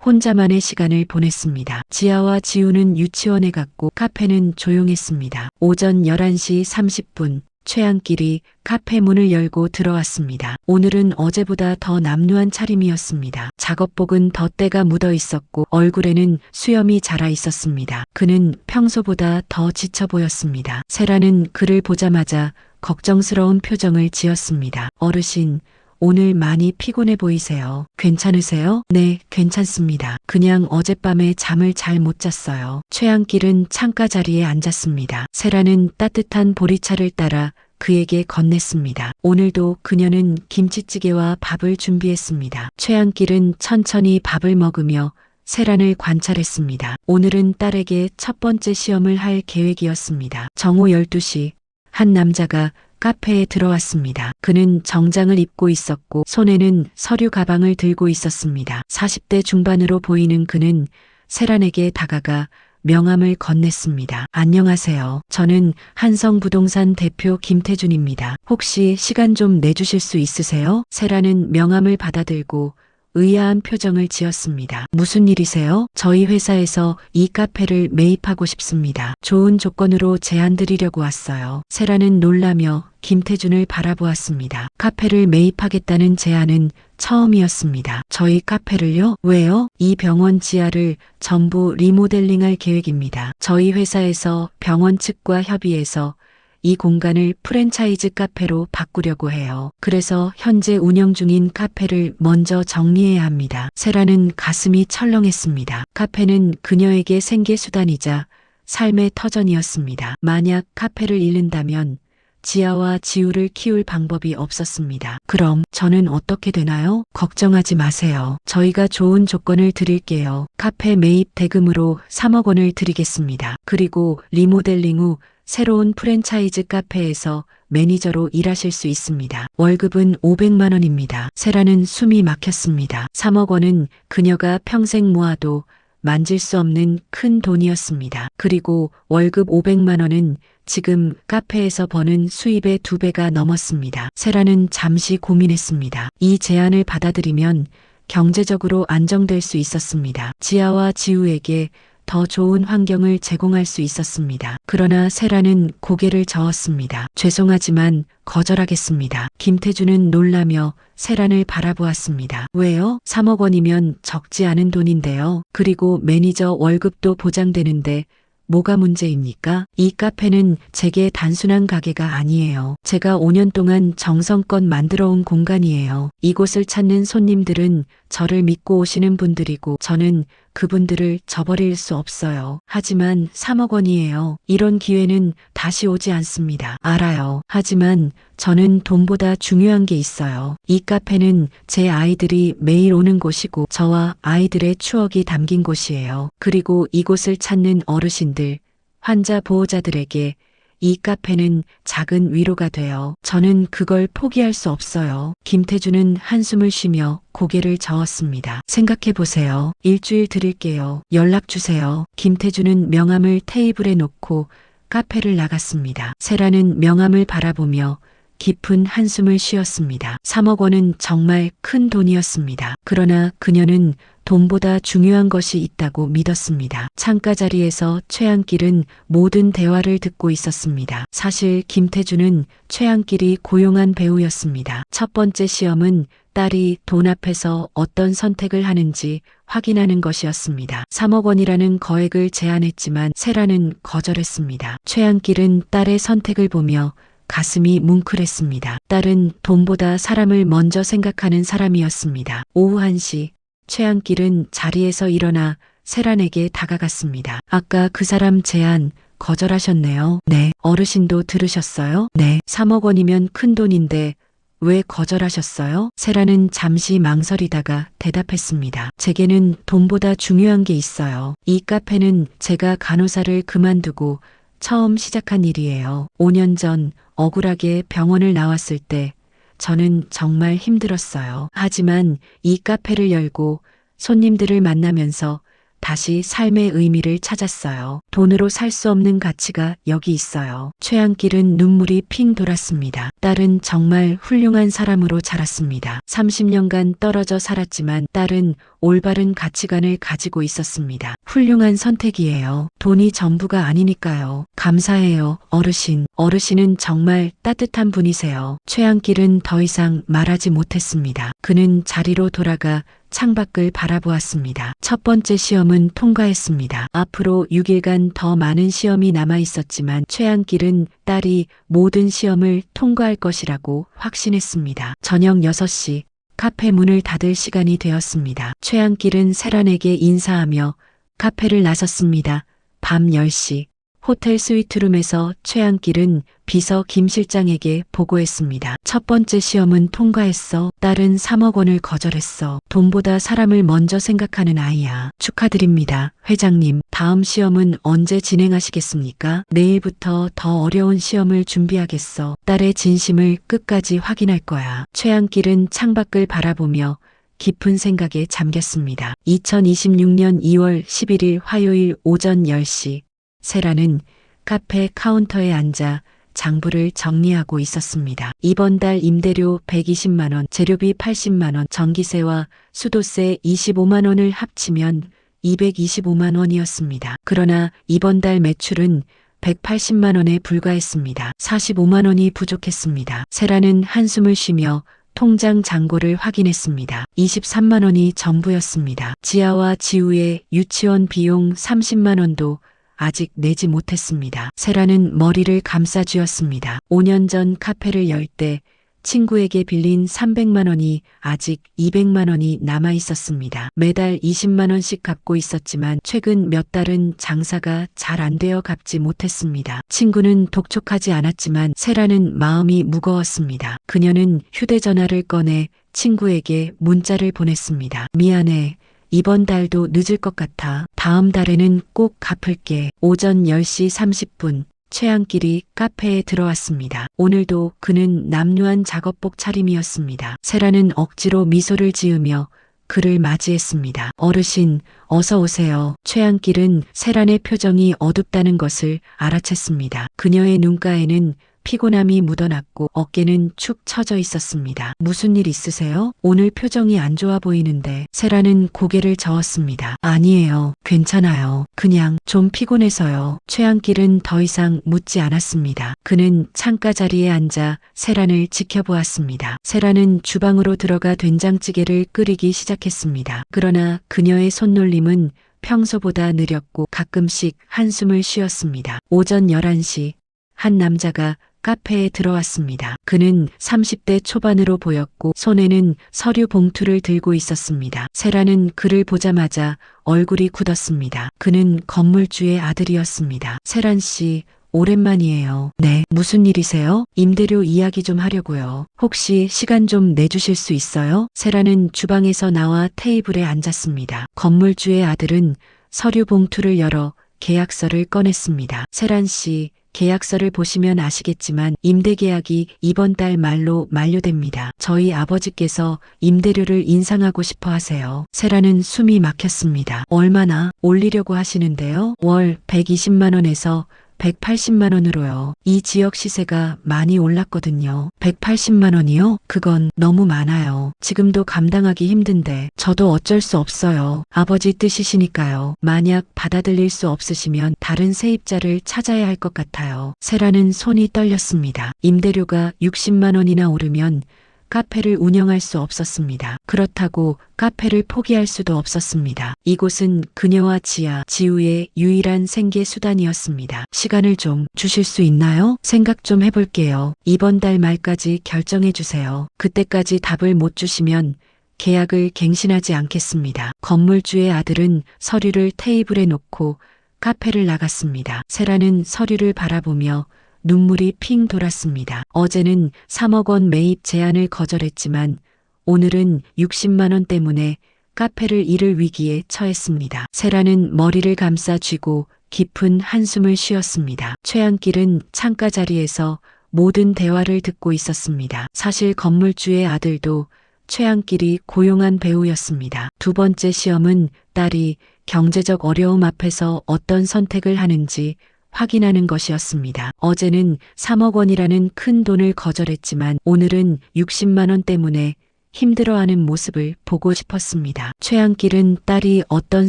혼자만의 시간을 보냈습니다. 지아와 지우는 유치원에 갔고 카페는 조용했습니다. 오전 11시 30분 최한길이 카페 문을 열고 들어왔습니다. 오늘은 어제보다 더 남루한 차림이었습니다. 작업복은 덧때가 묻어 있었고 얼굴에는 수염이 자라 있었습니다. 그는 평소보다 더 지쳐 보였습니다. 세라는 그를 보자마자 걱정스러운 표정을 지었습니다. 어르신, 오늘 많이 피곤해 보이세요. 괜찮으세요? 네, 괜찮습니다. 그냥 어젯밤에 잠을 잘 못 잤어요. 최한길은 창가 자리에 앉았습니다. 세라는 따뜻한 보리차를 따라 그에게 건넸습니다. 오늘도 그녀는 김치찌개와 밥을 준비했습니다. 최한길은 천천히 밥을 먹으며 세란을 관찰했습니다. 오늘은 딸에게 첫 번째 시험을 할 계획이었습니다. 정오 12시 한 남자가 카페에 들어왔습니다. 그는 정장을 입고 있었고 손에는 서류 가방을 들고 있었습니다. 40대 중반으로 보이는 그는 세란에게 다가가 명함을 건넸습니다. 안녕하세요. 저는 한성부동산 대표 김태준입니다. 혹시 시간 좀 내주실 수 있으세요? 세란은 명함을 받아들고 의아한 표정을 지었습니다. 무슨 일이세요? 저희 회사에서 이 카페를 매입하고 싶습니다. 좋은 조건으로 제안 드리려고 왔어요. 세란은 놀라며 김태준을 바라보았습니다. 카페를 매입하겠다는 제안은 처음이었습니다. 저희 카페를요? 왜요? 이 병원 지하를 전부 리모델링할 계획입니다. 저희 회사에서 병원 측과 협의해서 이 공간을 프랜차이즈 카페로 바꾸려고 해요. 그래서 현재 운영 중인 카페를 먼저 정리해야 합니다. 세라는 가슴이 철렁했습니다. 카페는 그녀에게 생계수단이자 삶의 터전이었습니다. 만약 카페를 잃는다면 지아와 지우를 키울 방법이 없었습니다. 그럼 저는 어떻게 되나요? 걱정하지 마세요. 저희가 좋은 조건을 드릴게요. 카페 매입 대금으로 3억 원을 드리겠습니다. 그리고 리모델링 후 새로운 프랜차이즈 카페에서 매니저로 일하실 수 있습니다. 월급은 500만 원입니다. 세라는 숨이 막혔습니다. 3억 원은 그녀가 평생 모아도 만질 수 없는 큰 돈이었습니다. 그리고 월급 500만 원은 지금 카페에서 버는 수입의 2배가 넘었습니다. 세라는 잠시 고민했습니다. 이 제안을 받아들이면 경제적으로 안정될 수 있었습니다. 지아와 지우에게 더 좋은 환경을 제공할 수 있었습니다. 그러나 세라는 고개를 저었습니다. 죄송하지만 거절하겠습니다. 김태준은 놀라며 세란을 바라보았습니다. 왜요? 3억 원이면 적지 않은 돈인데요. 그리고 매니저 월급도 보장되는데 뭐가 문제입니까? 이 카페는 제게 단순한 가게가 아니에요. 제가 5년 동안 정성껏 만들어 온 공간이에요. 이곳을 찾는 손님들은 저를 믿고 오시는 분들이고 저는 그분들을 저버릴 수 없어요. 하지만 3억 원이에요. 이런 기회는 다시 오지 않습니다. 알아요. 하지만 저는 돈보다 중요한 게 있어요. 이 카페는 제 아이들이 매일 오는 곳이고 저와 아이들의 추억이 담긴 곳이에요. 그리고 이곳을 찾는 어르신들, 환자 보호자들에게 이 카페는 작은 위로가 돼요. 저는 그걸 포기할 수 없어요. 김태준은 한숨을 쉬며 고개를 저었습니다. 생각해 보세요. 일주일 드릴게요. 연락 주세요. 김태준은 명함을 테이블에 놓고 카페를 나갔습니다. 세라는 명함을 바라보며 깊은 한숨을 쉬었습니다. 3억 원은 정말 큰 돈이었습니다. 그러나 그녀는 돈보다 중요한 것이 있다고 믿었습니다. 창가 자리에서 최한길은 모든 대화를 듣고 있었습니다. 사실 김태준은 최한길이 고용한 배우였습니다. 첫 번째 시험은 딸이 돈 앞에서 어떤 선택을 하는지 확인하는 것이었습니다. 3억 원이라는 거액을 제안했지만 세라는 거절했습니다. 최한길은 딸의 선택을 보며 가슴이 뭉클했습니다. 딸은 돈보다 사람을 먼저 생각하는 사람이었습니다. 오후 1시 최한길은 자리에서 일어나 세란에게 다가갔습니다. 아까 그 사람 제안 거절하셨네요. 네. 어르신도 들으셨어요? 네. 3억 원이면 큰 돈인데 왜 거절하셨어요? 세란은 잠시 망설이다가 대답했습니다. 제게는 돈보다 중요한 게 있어요. 이 카페는 제가 간호사를 그만두고 처음 시작한 일이에요. 5년 전 억울하게 병원을 나왔을 때 저는 정말 힘들었어요. 하지만 이 카페를 열고 손님들을 만나면서 다시 삶의 의미를 찾았어요. 돈으로 살 수 없는 가치가 여기 있어요. 최한길은 눈물이 핑 돌았습니다. 딸은 정말 훌륭한 사람으로 자랐습니다. 30년간 떨어져 살았지만 딸은 올바른 가치관을 가지고 있었습니다. 훌륭한 선택이에요. 돈이 전부가 아니니까요. 감사해요, 어르신. 어르신은 정말 따뜻한 분이세요. 최한길은 더 이상 말하지 못했습니다. 그는 자리로 돌아가 창밖을 바라보았습니다. 첫 번째 시험은 통과했습니다. 앞으로 6일간 더 많은 시험이 남아 있었지만 최한길은 딸이 모든 시험을 통과할 것이라고 확신했습니다. 저녁 6시 카페 문을 닫을 시간이 되었습니다. 최한길은 세란에게 인사하며 카페를 나섰습니다. 밤 10시 호텔 스위트룸에서 최한길은 비서 김 실장에게 보고했습니다. 첫 번째 시험은 통과했어. 딸은 3억 원을 거절했어. 돈보다 사람을 먼저 생각하는 아이야. 축하드립니다. 회장님, 다음 시험은 언제 진행하시겠습니까? 내일부터 더 어려운 시험을 준비하겠어. 딸의 진심을 끝까지 확인할 거야. 최한길은 창밖을 바라보며 깊은 생각에 잠겼습니다. 2026년 2월 11일 화요일 오전 10시, 세라는 카페 카운터에 앉아 장부를 정리하고 있었습니다. 이번 달 임대료 120만 원, 재료비 80만 원, 전기세와 수도세 25만 원을 합치면 225만 원이었습니다. 그러나 이번 달 매출은 180만 원에 불과했습니다. 45만 원이 부족했습니다. 세라는 한숨을 쉬며 통장 잔고를 확인했습니다. 23만 원이 전부였습니다. 지아와 지우의 유치원 비용 30만 원도 아직 내지 못했습니다. 세라는 머리를 감싸쥐었습니다. 5년 전 카페를 열 때 친구에게 빌린 300만 원이 아직 200만 원이 남아 있었습니다. 매달 20만 원씩 갚고 있었지만 최근 몇 달은 장사가 잘 안 되어 갚지 못했습니다. 친구는 독촉하지 않았지만 세라는 마음이 무거웠습니다. 그녀는 휴대전화를 꺼내 친구에게 문자를 보냈습니다. 미안해. 이번 달도 늦을 것 같아. 다음 달에는 꼭 갚을게. 오전 10시 30분. 최한길이 카페에 들어왔습니다. 오늘도 그는 남루한 작업복 차림이었습니다. 세라는 억지로 미소를 지으며 그를 맞이했습니다. 어르신, 어서 오세요. 최한길은 세란의 표정이 어둡다는 것을 알아챘습니다. 그녀의 눈가에는 피곤함이 묻어났고 어깨는 축 처져 있었습니다. 무슨 일 있으세요? 오늘 표정이 안 좋아 보이는데. 세라는 고개를 저었습니다. 아니에요. 괜찮아요. 그냥 좀 피곤해서요. 최한길은 더 이상 묻지 않았습니다. 그는 창가 자리에 앉아 세란을 지켜보았습니다. 세란은 주방으로 들어가 된장찌개를 끓이기 시작했습니다. 그러나 그녀의 손놀림은 평소보다 느렸고 가끔씩 한숨을 쉬었습니다. 오전 11시 한 남자가 카페에 들어왔습니다. 그는 30대 초반으로 보였고 손에는 서류 봉투를 들고 있었습니다. 세라는 그를 보자마자 얼굴이 굳었습니다. 그는 건물주의 아들이었습니다. 세란 씨, 오랜만이에요. 네, 무슨 일이세요? 임대료 이야기 좀 하려고요. 혹시 시간 좀 내주실 수 있어요? 세라는 주방에서 나와 테이블에 앉았습니다. 건물주의 아들은 서류 봉투를 열어 계약서를 꺼냈습니다. 세란 씨, 계약서를 보시면 아시겠지만 임대계약이 이번 달 말로 만료됩니다. 저희 아버지께서 임대료를 인상하고 싶어 하세요. 세라는 숨이 막혔습니다. 얼마나 올리려고 하시는데요? 월 120만 원에서 180만 원으로요. 이 지역 시세가 많이 올랐거든요. 180만 원이요? 그건 너무 많아요. 지금도 감당하기 힘든데 저도 어쩔 수 없어요. 아버지 뜻이시니까요. 만약 받아들일 수 없으시면 다른 세입자를 찾아야 할 것 같아요. 세라는 손이 떨렸습니다. 임대료가 60만 원이나 오르면 카페를 운영할 수 없었습니다. 그렇다고 카페를 포기할 수도 없었습니다. 이곳은 그녀와 지우의 유일한 생계 수단이었습니다. 시간을 좀 주실 수 있나요? 생각 좀 해볼게요. 이번 달 말까지 결정해 주세요. 그때까지 답을 못 주시면 계약을 갱신하지 않겠습니다. 건물주의 아들은 서류를 테이블에 놓고 카페를 나갔습니다. 세라는 서류를 바라보며 눈물이 핑 돌았습니다. 어제는 3억 원 매입 제안을 거절했지만 오늘은 60만 원 때문에 카페를 잃을 위기에 처했습니다. 세라는 머리를 감싸 쥐고 깊은 한숨을 쉬었습니다. 최한길은 창가 자리에서 모든 대화를 듣고 있었습니다. 사실 건물주의 아들도 최한길이 고용한 배우였습니다. 두 번째 시험은 딸이 경제적 어려움 앞에서 어떤 선택을 하는지 확인하는 것이었습니다. 어제는 3억 원이라는 큰 돈을 거절했지만 오늘은 60만 원 때문에 힘들어하는 모습을 보고 싶었습니다. 최한길은 딸이 어떤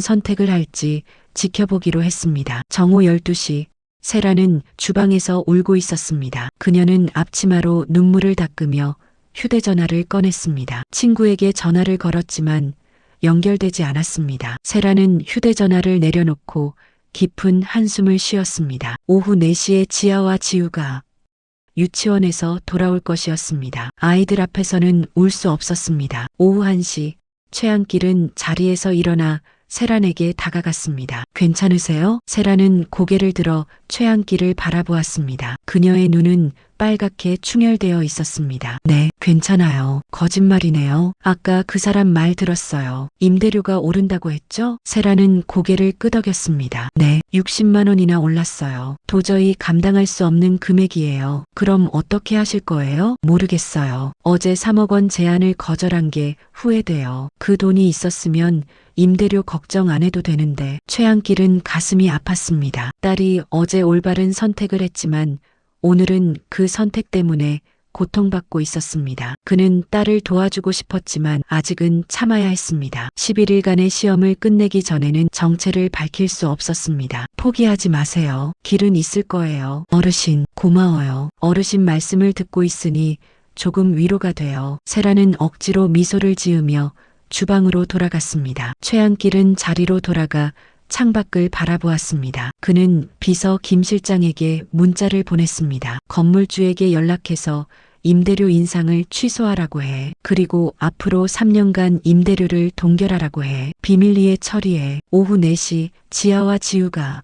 선택을 할지 지켜보기로 했습니다. 정오 12시 세라는 주방에서 울고 있었습니다. 그녀는 앞치마로 눈물을 닦으며 휴대전화를 꺼냈습니다. 친구에게 전화를 걸었지만 연결되지 않았습니다. 세라는 휴대전화를 내려놓고 깊은 한숨을 쉬었습니다. 오후 4시에 지아와 지우가 유치원에서 돌아올 것이었습니다. 아이들 앞에서는 울 수 없었습니다. 오후 1시 최한길은 자리에서 일어나 세란에게 다가갔습니다. 괜찮으세요? 세란은 고개를 들어 최한길을 바라보았습니다. 그녀의 눈은 빨갛게 충혈되어 있었습니다. 네, 괜찮아요. 거짓말이네요. 아까 그 사람 말 들었어요. 임대료가 오른다고 했죠? 세란은 고개를 끄덕였습니다. 네, 60만 원이나 올랐어요. 도저히 감당할 수 없는 금액이에요. 그럼 어떻게 하실 거예요? 모르겠어요. 어제 3억 원 제안을 거절한 게 후회돼요. 그 돈이 있었으면 임대료 걱정 안 해도 되는데. 최한길은 가슴이 아팠습니다. 딸이 어제 올바른 선택을 했지만 오늘은 그 선택 때문에 고통받고 있었습니다. 그는 딸을 도와주고 싶었지만 아직은 참아야 했습니다. 11일간의 시험을 끝내기 전에는 정체를 밝힐 수 없었습니다. 포기하지 마세요. 길은 있을 거예요. 어르신, 고마워요. 어르신 말씀을 듣고 있으니 조금 위로가 돼요. 세라는 억지로 미소를 지으며 주방으로 돌아갔습니다. 최한길은 자리로 돌아가 창밖을 바라보았습니다. 그는 비서 김 실장에게 문자를 보냈습니다. 건물주에게 연락해서 임대료 인상을 취소하라고 해. 그리고 앞으로 3년간 임대료를 동결하라고 해. 비밀리에 처리해. 오후 4시 지아와 지우가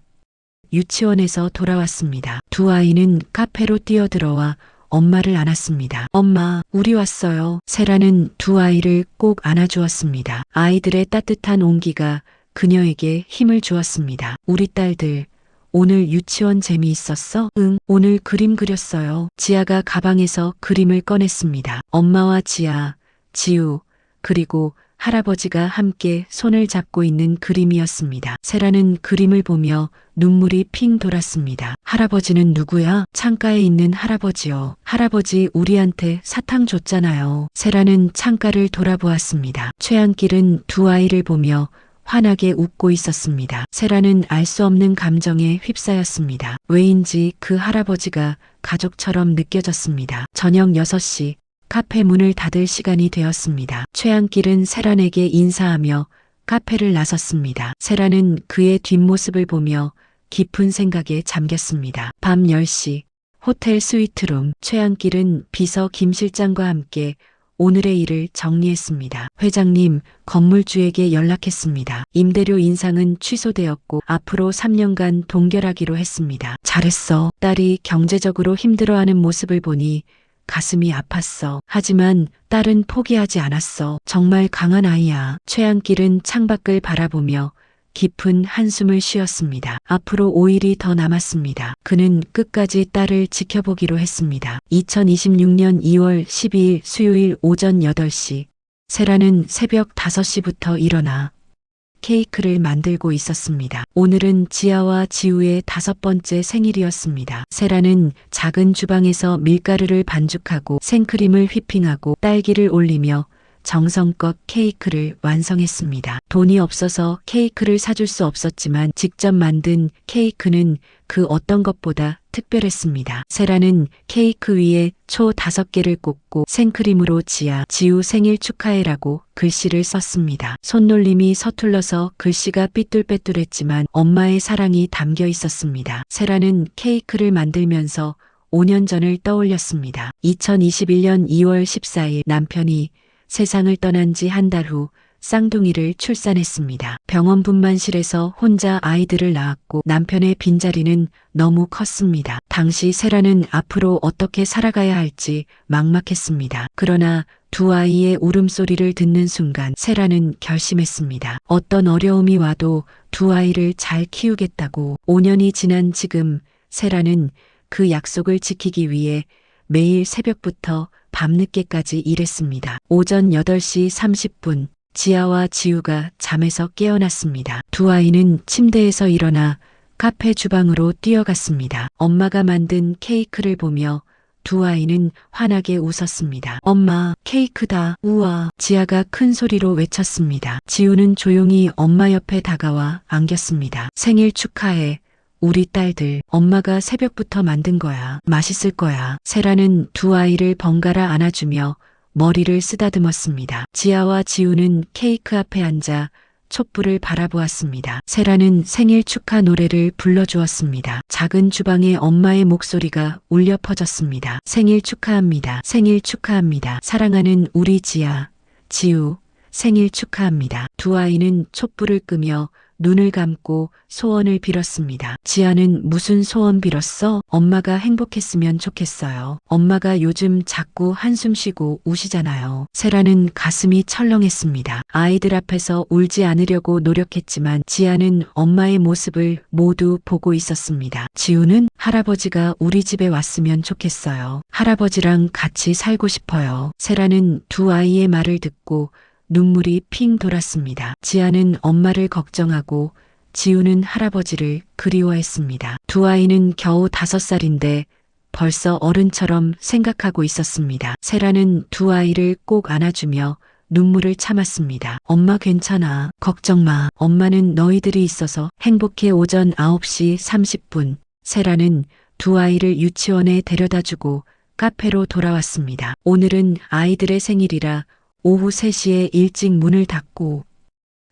유치원에서 돌아왔습니다. 두 아이는 카페로 뛰어들어와 엄마를 안았습니다. 엄마, 우리 왔어요. 세라는 두 아이를 꼭 안아주었습니다. 아이들의 따뜻한 온기가 그녀에게 힘을 주었습니다. 우리 딸들, 오늘 유치원 재미있었어? 응, 오늘 그림 그렸어요. 지아가 가방에서 그림을 꺼냈습니다. 엄마와 지아, 지우, 그리고 할아버지가 함께 손을 잡고 있는 그림이었습니다. 세라는 그림을 보며 눈물이 핑 돌았습니다. 할아버지는 누구야? 창가에 있는 할아버지요. 할아버지 우리한테 사탕 줬잖아요. 세라는 창가를 돌아보았습니다. 최한길은 두 아이를 보며 환하게 웃고 있었습니다. 세라는 알 수 없는 감정에 휩싸였습니다. 왜인지 그 할아버지가 가족처럼 느껴졌습니다. 저녁 6시 카페 문을 닫을 시간이 되었습니다. 최한길은 세란에게 인사하며 카페를 나섰습니다. 세란은 그의 뒷모습을 보며 깊은 생각에 잠겼습니다. 밤 10시 호텔 스위트룸. 최한길은 비서 김 실장과 함께 오늘의 일을 정리했습니다. 회장님, 건물주에게 연락했습니다. 임대료 인상은 취소되었고 앞으로 3년간 동결하기로 했습니다. 잘했어. 딸이 경제적으로 힘들어하는 모습을 보니 가슴이 아팠어. 하지만 딸은 포기하지 않았어. 정말 강한 아이야. 최한길은 창밖을 바라보며 깊은 한숨을 쉬었습니다. 앞으로 5일이 더 남았습니다. 그는 끝까지 딸을 지켜보기로 했습니다. 2026년 2월 12일 수요일 오전 8시. 세라는 새벽 5시부터 일어나 케이크를 만들고 있었습니다. 오늘은 지아와 지우의 5번째 생일이었습니다. 세라는 작은 주방에서 밀가루를 반죽하고 생크림을 휘핑하고 딸기를 올리며 정성껏 케이크를 완성했습니다. 돈이 없어서 케이크를 사줄 수 없었지만 직접 만든 케이크는 그 어떤 것보다 특별했습니다. 세라는 케이크 위에 초 5개를 꽂고 생크림으로 지우 생일 축하해라고 글씨를 썼습니다. 손놀림이 서툴러서 글씨가 삐뚤빼뚤했지만 엄마의 사랑이 담겨 있었습니다. 세라는 케이크를 만들면서 5년 전을 떠올렸습니다. 2021년 2월 14일 남편이 세상을 떠난 지 한 달 후 쌍둥이를 출산했습니다. 병원 분만실에서 혼자 아이들을 낳았고 남편의 빈자리는 너무 컸습니다. 당시 세라는 앞으로 어떻게 살아가야 할지 막막했습니다. 그러나 두 아이의 울음소리를 듣는 순간 세라는 결심했습니다. 어떤 어려움이 와도 두 아이를 잘 키우겠다고. 5년이 지난 지금 세라는 그 약속을 지키기 위해 매일 새벽부터 밤늦게까지 일했습니다. 오전 8시 30분 지아와 지우가 잠에서 깨어났습니다. 두 아이는 침대에서 일어나 카페 주방으로 뛰어갔습니다. 엄마가 만든 케이크를 보며 두 아이는 환하게 웃었습니다. 엄마, 케이크다. 우와. 지아가 큰 소리로 외쳤습니다. 지우는 조용히 엄마 옆에 다가와 안겼습니다. 생일 축하해. 우리 딸들, 엄마가 새벽부터 만든 거야. 맛있을 거야. 세라는 두 아이를 번갈아 안아주며 머리를 쓰다듬었습니다. 지아와 지우는 케이크 앞에 앉아 촛불을 바라보았습니다. 세라는 생일 축하 노래를 불러주었습니다. 작은 주방에 엄마의 목소리가 울려 퍼졌습니다. 생일 축하합니다. 생일 축하합니다. 사랑하는 우리 지아, 지우, 생일 축하합니다. 두 아이는 촛불을 끄며 눈을 감고 소원을 빌었습니다. 지아는 무슨 소원 빌었어? 엄마가 행복했으면 좋겠어요. 엄마가 요즘 자꾸 한숨 쉬고 우시잖아요. 세라는 가슴이 철렁했습니다. 아이들 앞에서 울지 않으려고 노력했지만 지아는 엄마의 모습을 모두 보고 있었습니다. 지우는 할아버지가 우리 집에 왔으면 좋겠어요. 할아버지랑 같이 살고 싶어요. 세라는 두 아이의 말을 듣고 눈물이 핑 돌았습니다. 지아는 엄마를 걱정하고 지우는 할아버지를 그리워했습니다. 두 아이는 겨우 5살인데 벌써 어른처럼 생각하고 있었습니다. 세라는 두 아이를 꼭 안아주며 눈물을 참았습니다. 엄마 괜찮아. 걱정 마. 엄마는 너희들이 있어서 행복해. 오전 9시 30분 세라는 두 아이를 유치원에 데려다주고 카페로 돌아왔습니다. 오늘은 아이들의 생일이라 오후 3시에 일찍 문을 닫고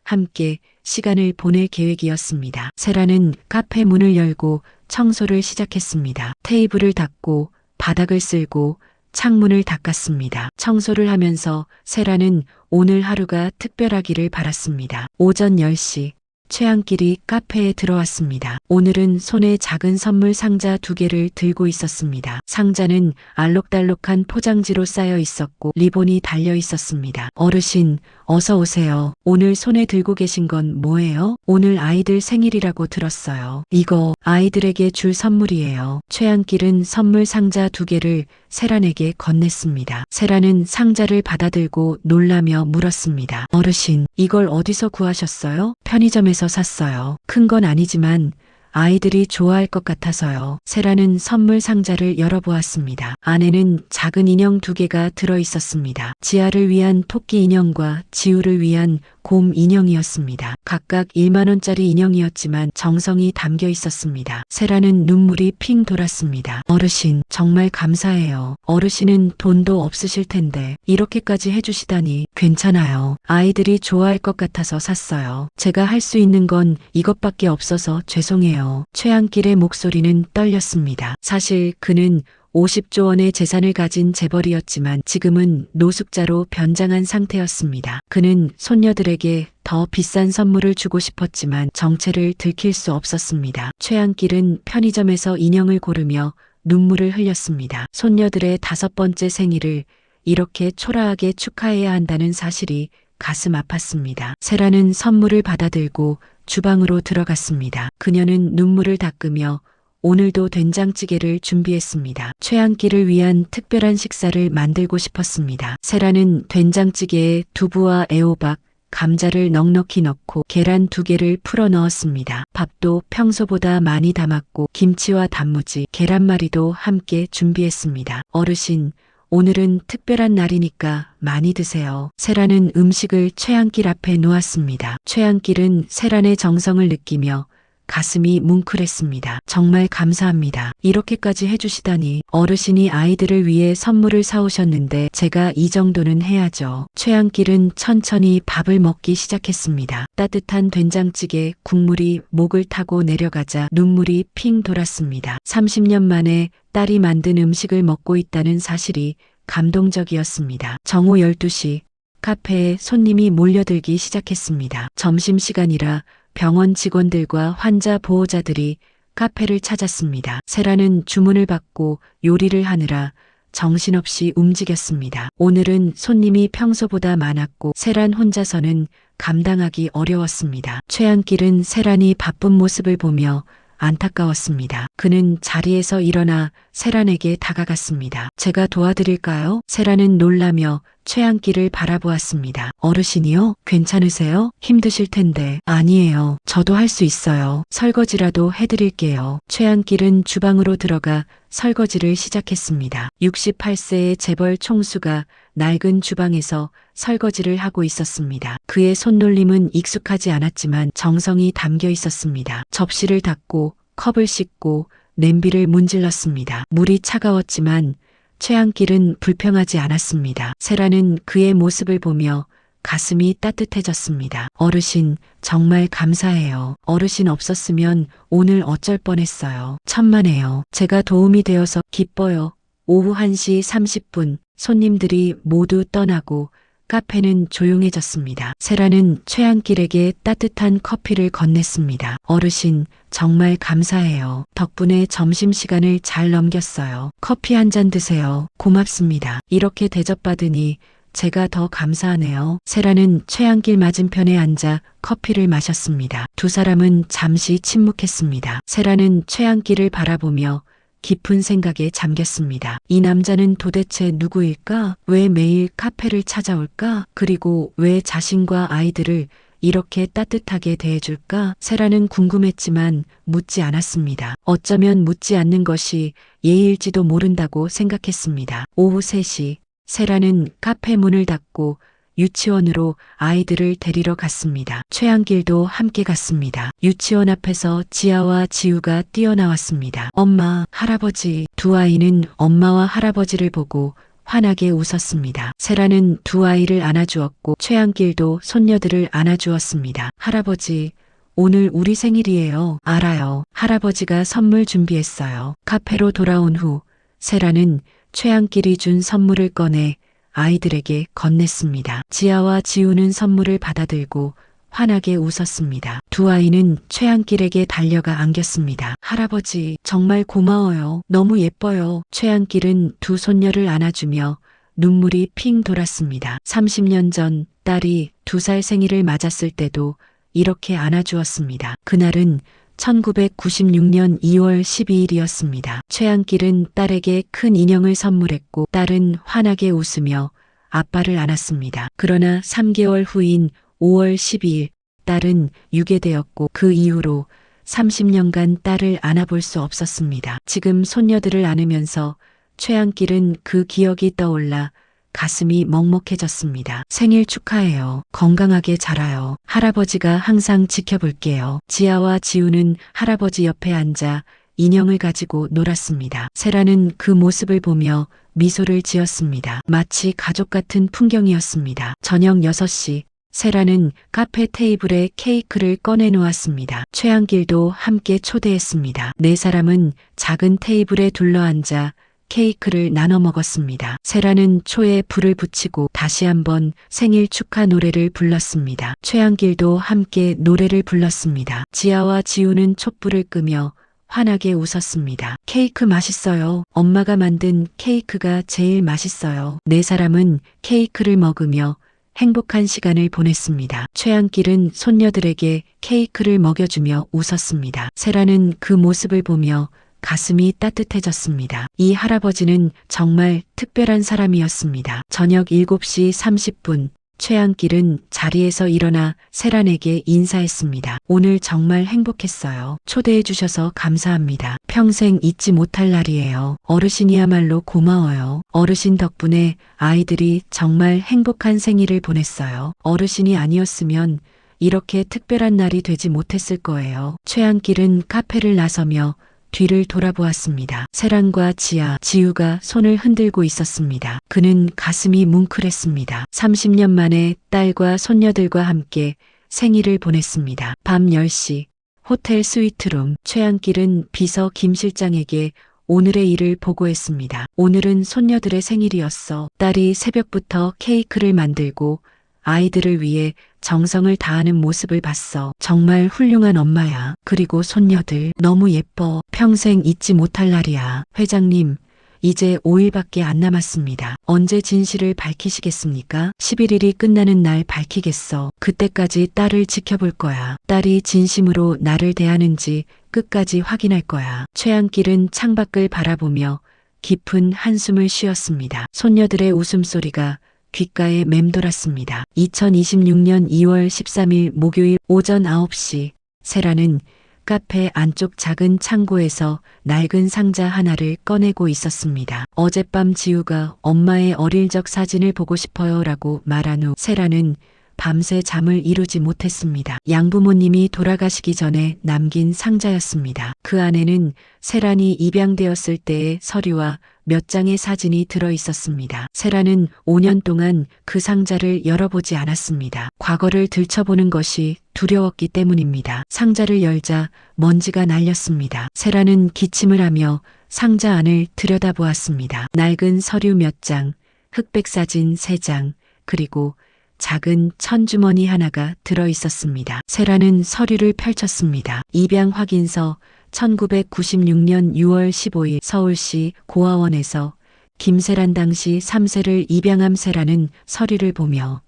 함께 시간을 보낼 계획이었습니다. 세라는 카페 문을 열고 청소를 시작했습니다. 테이블을 닦고 바닥을 쓸고 창문을 닦았습니다. 청소를 하면서 세라는 오늘 하루가 특별하기를 바랐습니다. 오전 10시 최한길이 카페에 들어왔습니다. 오늘은 손에 작은 선물 상자 2개를 들고 있었습니다. 상자는 알록달록한 포장지로 쌓여 있었고 리본이 달려 있었습니다. 어르신, 어서 오세요. 오늘 손에 들고 계신 건 뭐예요? 오늘 아이들 생일이라고 들었어요. 이거 아이들에게 줄 선물이에요. 최한길은 선물 상자 2개를 세란에게 건넸습니다. 세란은 상자를 받아들고 놀라며 물었습니다. 어르신, 이걸 어디서 구하셨어요? 편의점에서 샀어요. 큰 건 아니지만 아이들이 좋아할 것 같아서요. 세라는 선물 상자를 열어보았습니다. 안에는 작은 인형 2개가 들어있었습니다. 지아를 위한 토끼 인형과 지우를 위한 곰 인형이었습니다. 각각 1만 원짜리 인형이었지만 정성이 담겨 있었습니다. 세라는 눈물이 핑 돌았습니다. 어르신, 정말 감사해요. 어르신은 돈도 없으실 텐데 이렇게까지 해주시다니. 괜찮아요. 아이들이 좋아할 것 같아서 샀어요. 제가 할 수 있는 건 이것밖에 없어서 죄송해요. 최한길의 목소리는 떨렸습니다. 사실 그는 50조 원의 재산을 가진 재벌이었지만 지금은 노숙자로 변장한 상태였습니다. 그는 손녀들에게 더 비싼 선물을 주고 싶었지만 정체를 들킬 수 없었습니다. 최한길은 편의점에서 인형을 고르며 눈물을 흘렸습니다. 손녀들의 5번째 생일을 이렇게 초라하게 축하해야 한다는 사실이 가슴 아팠습니다. 세라는 선물을 받아들고 주방으로 들어갔습니다. 그녀는 눈물을 닦으며 오늘도 된장찌개를 준비했습니다. 최한길을 위한 특별한 식사를 만들고 싶었습니다. 세라는 된장찌개에 두부와 애호박, 감자를 넉넉히 넣고 계란 2개를 풀어 넣었습니다. 밥도 평소보다 많이 담았고 김치와 단무지, 계란말이도 함께 준비했습니다. 어르신, 오늘은 특별한 날이니까 많이 드세요. 세라는 음식을 최한길 앞에 놓았습니다. 최한길은 세란의 정성을 느끼며 가슴이 뭉클했습니다. 정말 감사합니다. 이렇게까지 해주시다니. 어르신이 아이들을 위해 선물을 사오셨는데 제가 이 정도는 해야죠. 최한길은 천천히 밥을 먹기 시작했습니다. 따뜻한 된장찌개 국물이 목을 타고 내려가자 눈물이 핑 돌았습니다. 30년 만에 딸이 만든 음식을 먹고 있다는 사실이 감동적이었습니다. 정오 12시 카페에 손님이 몰려들기 시작했습니다. 점심시간이라 병원 직원들과 환자 보호자들이 카페를 찾았습니다. 세라는 주문을 받고 요리를 하느라 정신없이 움직였습니다. 오늘은 손님이 평소보다 많았고 세란 혼자서는 감당하기 어려웠습니다. 최한길은 세란이 바쁜 모습을 보며 안타까웠습니다. 그는 자리에서 일어나 세란에게 다가갔습니다. 제가 도와드릴까요? 세란은 놀라며 최한길을 바라보았습니다. 어르신이요? 괜찮으세요? 힘드실 텐데. 아니에요. 저도 할 수 있어요. 설거지라도 해드릴게요. 최한길은 주방으로 들어가 설거지를 시작했습니다. 68세의 재벌 총수가 낡은 주방에서 설거지를 하고 있었습니다. 그의 손놀림은 익숙하지 않았지만 정성이 담겨 있었습니다. 접시를 닦고 컵을 씻고 냄비를 문질렀습니다. 물이 차가웠지만 최한길은 불평하지 않았습니다. 세라는 그의 모습을 보며 가슴이 따뜻해졌습니다. 어르신, 정말 감사해요. 어르신 없었으면 오늘 어쩔 뻔했어요. 천만에요. 제가 도움이 되어서 기뻐요. 오후 1시 30분 손님들이 모두 떠나고 카페는 조용해졌습니다. 세라는 최한길에게 따뜻한 커피를 건넸습니다. 어르신, 정말 감사해요. 덕분에 점심시간을 잘 넘겼어요. 커피 한 잔 드세요. 고맙습니다. 이렇게 대접받으니 제가 더 감사하네요. 세라는 최한길 맞은편에 앉아 커피를 마셨습니다. 두 사람은 잠시 침묵했습니다. 세라는 최한길을 바라보며 깊은 생각에 잠겼습니다. 이 남자는 도대체 누구일까? 왜 매일 카페를 찾아올까? 그리고 왜 자신과 아이들을 이렇게 따뜻하게 대해줄까? 세라는 궁금했지만 묻지 않았습니다. 어쩌면 묻지 않는 것이 예의일지도 모른다고 생각했습니다. 오후 3시, 세라는 카페 문을 닫고 유치원으로 아이들을 데리러 갔습니다. 최한길도 함께 갔습니다. 유치원 앞에서 지아와 지우가 뛰어나왔습니다. 엄마, 할아버지. 두 아이는 엄마와 할아버지를 보고 환하게 웃었습니다. 세라는 두 아이를 안아주었고 최한길도 손녀들을 안아주었습니다. 할아버지, 오늘 우리 생일이에요. 알아요. 할아버지가 선물 준비했어요. 카페로 돌아온 후 세라는 최한길이 준 선물을 꺼내 아이들에게 건넸습니다. 지아와 지우는 선물을 받아들고 환하게 웃었습니다. 두 아이는 최한길에게 달려가 안겼습니다. 할아버지, 정말 고마워요. 너무 예뻐요. 최한길은 두 손녀를 안아주며 눈물이 핑 돌았습니다. 30년 전 딸이 2살 생일을 맞았을 때도 이렇게 안아주었습니다. 그날은 1996년 2월 12일이었습니다. 최한길은 딸에게 큰 인형을 선물했고 딸은 환하게 웃으며 아빠를 안았습니다. 그러나 3개월 후인 5월 12일 딸은 유괴되었고 그 이후로 30년간 딸을 안아볼 수 없었습니다. 지금 손녀들을 안으면서 최한길은 그 기억이 떠올라 가슴이 먹먹해졌습니다. 생일 축하해요. 건강하게 자라요. 할아버지가 항상 지켜볼게요. 지아와 지우는 할아버지 옆에 앉아 인형을 가지고 놀았습니다. 세라는 그 모습을 보며 미소를 지었습니다. 마치 가족 같은 풍경이었습니다. 저녁 6시, 세라는 카페 테이블에 케이크를 꺼내 놓았습니다. 최한길도 함께 초대했습니다. 네 사람은 작은 테이블에 둘러앉아 케이크를 나눠 먹었습니다. 세라는 초에 불을 붙이고 다시 한번 생일 축하 노래를 불렀습니다. 최한길도 함께 노래를 불렀습니다. 지아와 지우는 촛불을 끄며 환하게 웃었습니다. 케이크 맛있어요. 엄마가 만든 케이크가 제일 맛있어요. 네 사람은 케이크를 먹으며 행복한 시간을 보냈습니다. 최한길은 손녀들에게 케이크를 먹여주며 웃었습니다. 세라는 그 모습을 보며 가슴이 따뜻해졌습니다. 이 할아버지는 정말 특별한 사람이었습니다. 저녁 7시 30분, 최한길은 자리에서 일어나 세란에게 인사했습니다. 오늘 정말 행복했어요. 초대해 주셔서 감사합니다. 평생 잊지 못할 날이에요. 어르신이야말로 고마워요. 어르신 덕분에 아이들이 정말 행복한 생일을 보냈어요. 어르신이 아니었으면 이렇게 특별한 날이 되지 못했을 거예요. 최한길은 카페를 나서며 뒤를 돌아보았습니다. 세란과 지아, 지우가 손을 흔들고 있었습니다. 그는 가슴이 뭉클했습니다. 30년 만에 딸과 손녀들과 함께 생일을 보냈습니다. 밤 10시, 호텔 스위트룸. 최한길은 비서 김 실장에게 오늘의 일을 보고했습니다. 오늘은 손녀들의 생일이었어. 딸이 새벽부터 케이크를 만들고 아이들을 위해 정성을 다하는 모습을 봤어. 정말 훌륭한 엄마야. 그리고 손녀들 너무 예뻐. 평생 잊지 못할 날이야. 회장님, 이제 5일밖에 안 남았습니다. 언제 진실을 밝히시겠습니까? 11일이 끝나는 날 밝히겠어. 그때까지 딸을 지켜볼 거야. 딸이 진심으로 나를 대하는지 끝까지 확인할 거야. 최한길은 창밖을 바라보며 깊은 한숨을 쉬었습니다. 손녀들의 웃음소리가 귓가에 맴돌았습니다. 2026년 2월 13일 목요일 오전 9시, 세라는 카페 안쪽 작은 창고에서 낡은 상자 하나를 꺼내고 있었습니다. 어젯밤 지우가 엄마의 어릴 적 사진을 보고 싶어요 라고 말한 후 세라는 밤새 잠을 이루지 못했습니다. 양부모님이 돌아가시기 전에 남긴 상자였습니다. 그 안에는 세란이 입양되었을 때의 서류와 몇 장의 사진이 들어 있었습니다. 세란은 5년 동안 그 상자를 열어보지 않았습니다. 과거를 들춰보는 것이 두려웠기 때문입니다. 상자를 열자 먼지가 날렸습니다. 세란은 기침을 하며 상자 안을 들여다보았습니다. 낡은 서류 몇 장, 흑백 사진 3장, 그리고 작은 천주머니 하나가 들어 있었습니다. 세라는 서류를 펼쳤습니다. 입양 확인서 1996년 6월 15일 서울시 고아원에서 김세란 당시 3세를 입양한 세라는 서류를 보며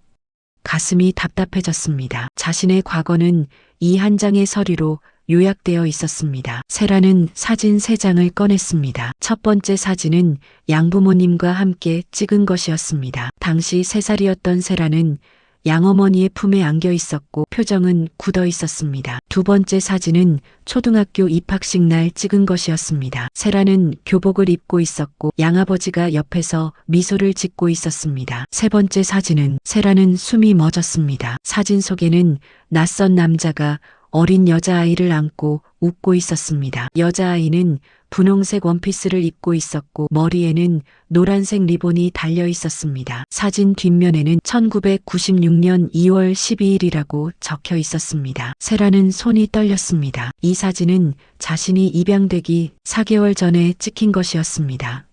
가슴이 답답해졌습니다. 자신의 과거는 이 한 장의 서류로 요약되어 있었습니다. 세라는 사진 3장을 꺼냈습니다. 첫 번째 사진은 양부모님과 함께 찍은 것이었습니다. 당시 3살이었던 세라는 양어머니의 품에 안겨 있었고 표정은 굳어 있었습니다. 두 번째 사진은 초등학교 입학식 날 찍은 것이었습니다. 세라는 교복을 입고 있었고 양아버지가 옆에서 미소를 짓고 있었습니다. 세 번째 사진은 세라는 숨이 멎었습니다. 사진 속에는 낯선 남자가 어린 여자아이를 안고 웃고 있었습니다. 여자아이는 분홍색 원피스를 입고 있었고 머리에는 노란색 리본이 달려 있었습니다. 사진 뒷면에는 1996년 2월 12일이라고 적혀 있었습니다. 세라는 손이 떨렸습니다. 이 사진은 자신이 입양되기 4개월 전에 찍힌 것이었습니다.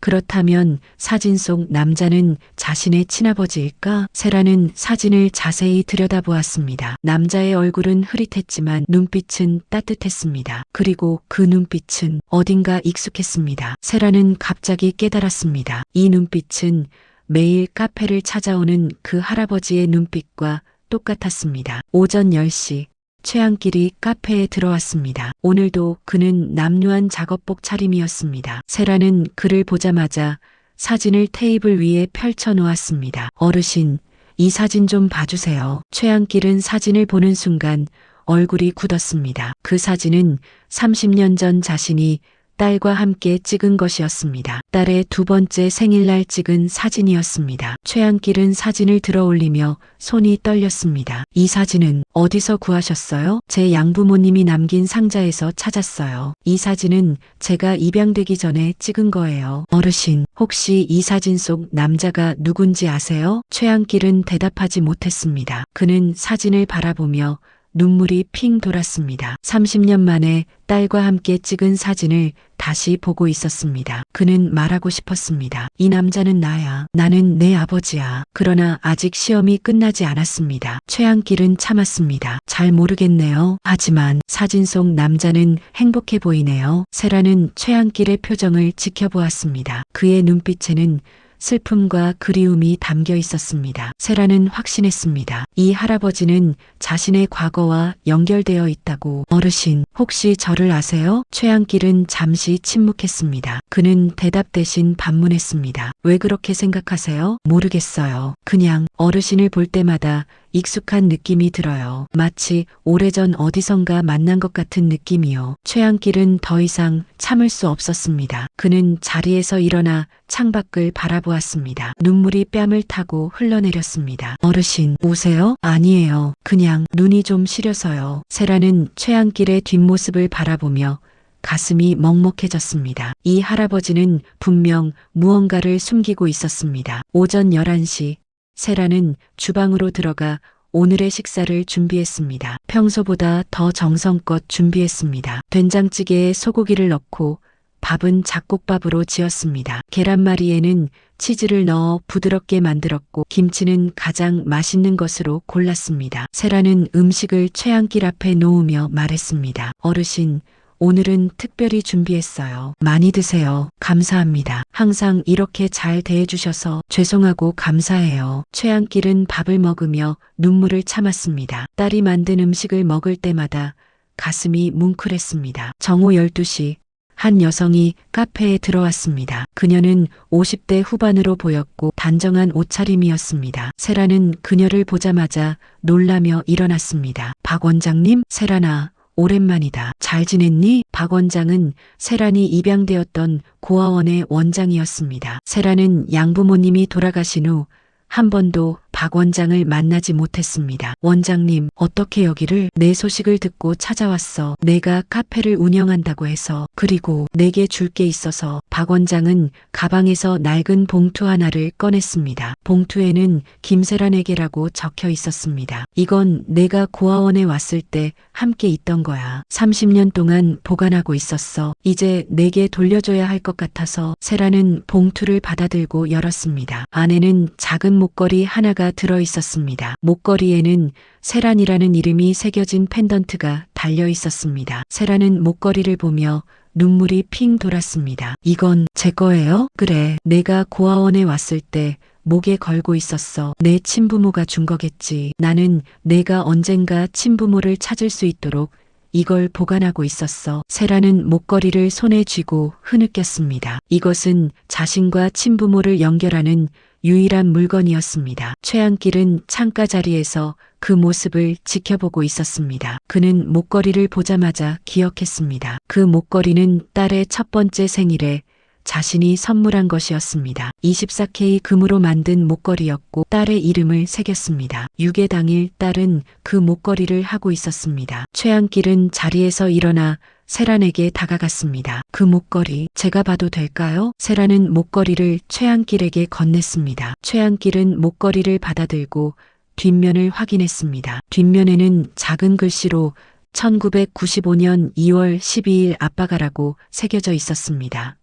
그렇다면 사진 속 남자는 자신의 친아버지일까? 세라는 사진을 자세히 들여다보았습니다. 남자의 얼굴은 흐릿했지만 눈빛은 따뜻했습니다. 그리고 그 눈빛은 어딘가 익숙했습니다. 세라는 갑자기 깨달았습니다. 이 눈빛은 매일 카페를 찾아오는 그 할아버지의 눈빛과 똑같았습니다. 오전 10시 최한길이 카페에 들어왔습니다. 오늘도 그는 남루한 작업복 차림이었습니다. 세라는 그를 보자마자 사진을 테이블 위에 펼쳐 놓았습니다. 어르신, 이 사진 좀 봐주세요. 최한길은 사진을 보는 순간 얼굴이 굳었습니다. 그 사진은 30년 전 자신이 딸과 함께 찍은 것이었습니다. 딸의 두 번째 생일날 찍은 사진이었습니다. 최한길은 사진을 들어 올리며 손이 떨렸습니다. 이 사진은 어디서 구하셨어요? 제 양부모님이 남긴 상자에서 찾았어요. 이 사진은 제가 입양되기 전에 찍은 거예요. 어르신, 혹시 이 사진 속 남자가 누군지 아세요? 최한길은 대답하지 못했습니다. 그는 사진을 바라보며 눈물이 핑 돌았습니다. 30년 만에 딸과 함께 찍은 사진을 다시 보고 있었습니다. 그는 말하고 싶었습니다. 이 남자는 나야. 나는 내 아버지야. 그러나 아직 시험이 끝나지 않았습니다. 최한길은 참았습니다. 잘 모르겠네요. 하지만 사진 속 남자는 행복해 보이네요. 세라는 최한길의 표정을 지켜보았습니다. 그의 눈빛에는 슬픔과 그리움이 담겨 있었습니다. 세라는 확신했습니다. 이 할아버지는 자신의 과거와 연결되어 있다고. 어르신, 혹시 저를 아세요? 최한길은 잠시 침묵했습니다. 그는 대답 대신 반문했습니다. 왜 그렇게 생각하세요? 모르겠어요. 그냥 어르신을 볼 때마다 익숙한 느낌이 들어요. 마치 오래전 어디선가 만난 것 같은 느낌이요. 최한길은 더 이상 참을 수 없었습니다. 그는 자리에서 일어나 창밖을 바라보았습니다. 눈물이 뺨을 타고 흘러내렸습니다. 어르신, 우세요? 아니에요. 그냥 눈이 좀 시려서요. 세라는 최한길의 뒷모습을 바라보며 가슴이 먹먹해졌습니다. 이 할아버지는 분명 무언가를 숨기고 있었습니다. 오전 11시 세라는 주방으로 들어가 오늘의 식사를 준비했습니다. 평소보다 더 정성껏 준비했습니다. 된장찌개에 소고기를 넣고 밥은 잡곡밥으로 지었습니다. 계란말이에는 치즈를 넣어 부드럽게 만들었고 김치는 가장 맛있는 것으로 골랐습니다. 세라는 음식을 최한길 앞에 놓으며 말했습니다. 어르신, 오늘은 특별히 준비했어요. 많이 드세요. 감사합니다. 항상 이렇게 잘 대해주셔서 죄송하고 감사해요. 최한길은 밥을 먹으며 눈물을 참았습니다. 딸이 만든 음식을 먹을 때마다 가슴이 뭉클했습니다. 정오 12시 한 여성이 카페에 들어왔습니다. 그녀는 50대 후반으로 보였고 단정한 옷차림이었습니다. 세라는 그녀를 보자마자 놀라며 일어났습니다. 박 원장님, 세라나. 오랜만이다. 잘 지냈니? 박 원장은 세란이 입양되었던 고아원의 원장이었습니다. 세란은 양부모님이 돌아가신 후 한 번도 박 원장을 만나지 못했습니다. 원장님, 어떻게 여기를? 내 소식을 듣고 찾아왔어. 내가 카페를 운영한다고 해서. 그리고 내게 줄 게 있어서. 박 원장은 가방에서 낡은 봉투 하나를 꺼냈습니다. 봉투에는 김세란에게라고 적혀 있었습니다. 이건 내가 고아원에 왔을 때 함께 있던 거야. 30년 동안 보관하고 있었어. 이제 내게 돌려줘야 할 것 같아서. 세란은 봉투를 받아들고 열었습니다. 안에는 작은 목걸이 하나가 들어 있었습니다. 목걸이에는 세란이라는 이름이 새겨진 펜던트가 달려 있었습니다. 세란은 목걸이를 보며 눈물이 핑 돌았습니다. 이건 제 거예요? 그래, 내가 고아원에 왔을 때 목에 걸고 있었어. 내 친부모가 준 거겠지. 나는 내가 언젠가 친부모를 찾을 수 있도록 이걸 보관하고 있었어. 세라는 목걸이를 손에 쥐고 흐느꼈습니다. 이것은 자신과 친부모를 연결하는 유일한 물건이었습니다. 최한길은 창가 자리에서 그 모습을 지켜보고 있었습니다. 그는 목걸이를 보자마자 기억했습니다. 그 목걸이는 딸의 첫 번째 생일에 자신이 선물한 것이었습니다. 24K 금으로 만든 목걸이였고 딸의 이름을 새겼습니다. 유괴 당일 딸은 그 목걸이를 하고 있었습니다. 최한길은 자리에서 일어나 세란에게 다가갔습니다. 그 목걸이 제가 봐도 될까요? 세란은 목걸이를 최한길에게 건넸습니다. 최한길은 목걸이를 받아들고 뒷면을 확인했습니다. 뒷면에는 작은 글씨로 1995년 2월 12일 아빠가라고 새겨져 있었습니다.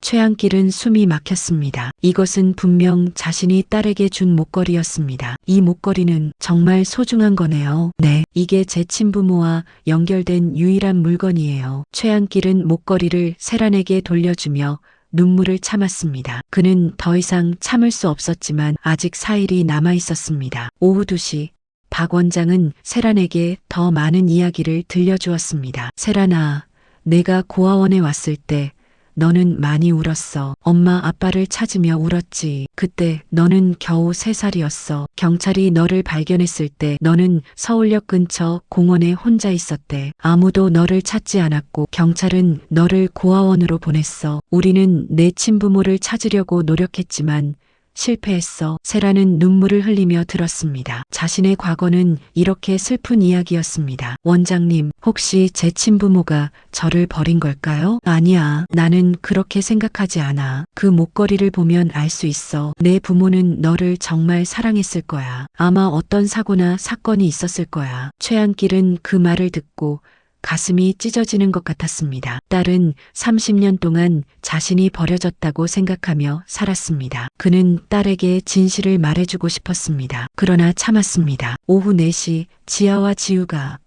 최한길은 숨이 막혔습니다. 이것은 분명 자신이 딸에게 준 목걸이였습니다. 이 목걸이는 정말 소중한 거네요. 네, 이게 제 친부모와 연결된 유일한 물건이에요. 최한길은 목걸이를 세란에게 돌려주며 눈물을 참았습니다. 그는 더 이상 참을 수 없었지만 아직 4일이 남아 있었습니다. 오후 2시 박 원장은 세란에게 더 많은 이야기를 들려주었습니다. 세란아, 내가 고아원에 왔을 때 너는 많이 울었어. 엄마 아빠를 찾으며 울었지. 그때 너는 겨우 3살이었어. 경찰이 너를 발견했을 때 너는 서울역 근처 공원에 혼자 있었대. 아무도 너를 찾지 않았고 경찰은 너를 고아원으로 보냈어. 우리는 내 친부모를 찾으려고 노력했지만 실패했어. 세라는 눈물을 흘리며 들었습니다. 자신의 과거는 이렇게 슬픈 이야기였습니다. 원장님, 혹시 제 친부모가 저를 버린 걸까요? 아니야. 나는 그렇게 생각하지 않아. 그 목걸이를 보면 알 수 있어. 내 부모는 너를 정말 사랑했을 거야. 아마 어떤 사고나 사건이 있었을 거야. 최한길은 그 말을 듣고 가슴이 찢어지는 것 같았습니다. 딸은 30년 동안 자신이 버려졌다고 생각하며 살았습니다. 그는 딸에게 진실을 말해주고 싶었습니다. 그러나 참았습니다. 오후 4시 지아와 지우가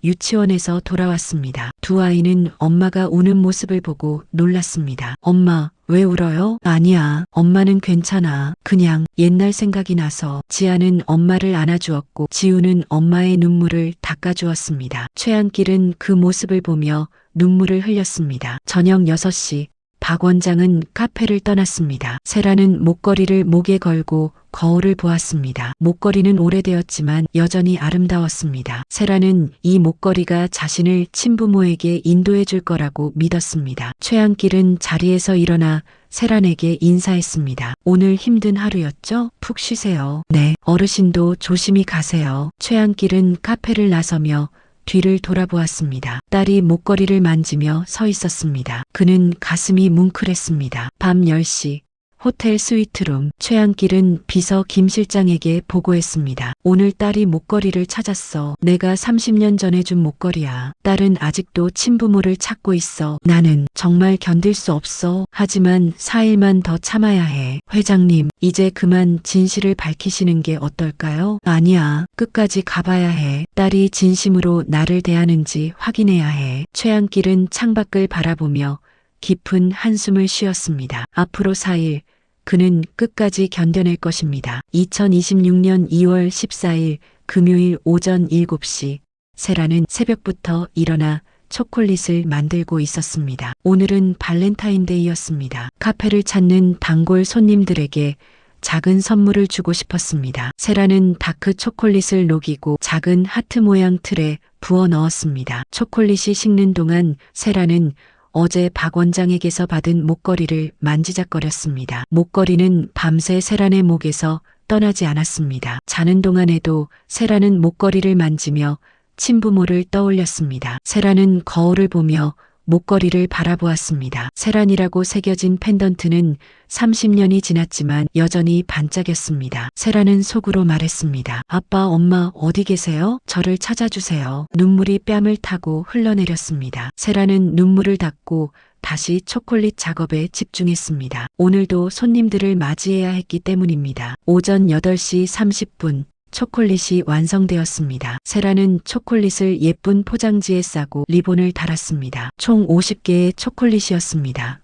유치원에서 돌아왔습니다. 두 아이는 엄마가 우는 모습을 보고 놀랐습니다. 엄마, 왜 울어요? 아니야. 엄마는 괜찮아. 그냥 옛날 생각이 나서. 지아는 엄마를 안아주었고 지우는 엄마의 눈물을 닦아주었습니다. 최한길은 그 모습을 보며 눈물을 흘렸습니다. 저녁 6시 박 원장은 카페를 떠났습니다. 세라는 목걸이를 목에 걸고 거울을 보았습니다. 목걸이는 오래되었지만 여전히 아름다웠습니다. 세라는 이 목걸이가 자신을 친부모에게 인도해 줄 거라고 믿었습니다. 최한길은 자리에서 일어나 세란에게 인사했습니다. 오늘 힘든 하루였죠? 푹 쉬세요. 네, 어르신도 조심히 가세요. 최한길은 카페를 나서며 뒤를 돌아보았습니다. 딸이 목걸이를 만지며 서 있었습니다. 그는 가슴이 뭉클했습니다. 밤 10시 호텔 스위트룸. 최한길은 비서 김 실장에게 보고했습니다. 오늘 딸이 목걸이를 찾았어. 내가 30년 전에 준 목걸이야. 딸은 아직도 친부모를 찾고 있어. 나는 정말 견딜 수 없어. 하지만 4일만 더 참아야 해. 회장님, 이제 그만 진실을 밝히시는 게 어떨까요? 아니야. 끝까지 가봐야 해. 딸이 진심으로 나를 대하는지 확인해야 해. 최한길은 창밖을 바라보며 깊은 한숨을 쉬었습니다. 앞으로 4일 그는 끝까지 견뎌낼 것입니다. 2026년 2월 14일 금요일 오전 7시 세라는 새벽부터 일어나 초콜릿을 만들고 있었습니다. 오늘은 발렌타인데이였습니다. 카페를 찾는 단골 손님들에게 작은 선물을 주고 싶었습니다. 세라는 다크 초콜릿을 녹이고 작은 하트 모양 틀에 부어 넣었습니다. 초콜릿이 식는 동안 세라는 어제 박 원장에게서 받은 목걸이를 만지작거렸습니다. 목걸이는 밤새 세란의 목에서 떠나지 않았습니다. 자는 동안에도 세라는 목걸이를 만지며 친부모를 떠올렸습니다. 세라는 거울을 보며 목걸이를 바라보았습니다. 세란이라고 새겨진 펜던트는 30년이 지났지만 여전히 반짝였습니다. 세라는 속으로 말했습니다. 아빠, 엄마 어디 계세요? 저를 찾아주세요. 눈물이 뺨을 타고 흘러내렸습니다. 세라는 눈물을 닦고 다시 초콜릿 작업에 집중했습니다. 오늘도 손님들을 맞이해야 했기 때문입니다. 오전 8시 30분. 초콜릿이 완성되었습니다. 세라는 초콜릿을 예쁜 포장지에 싸고 리본을 달았습니다. 총 50개의 초콜릿이었습니다.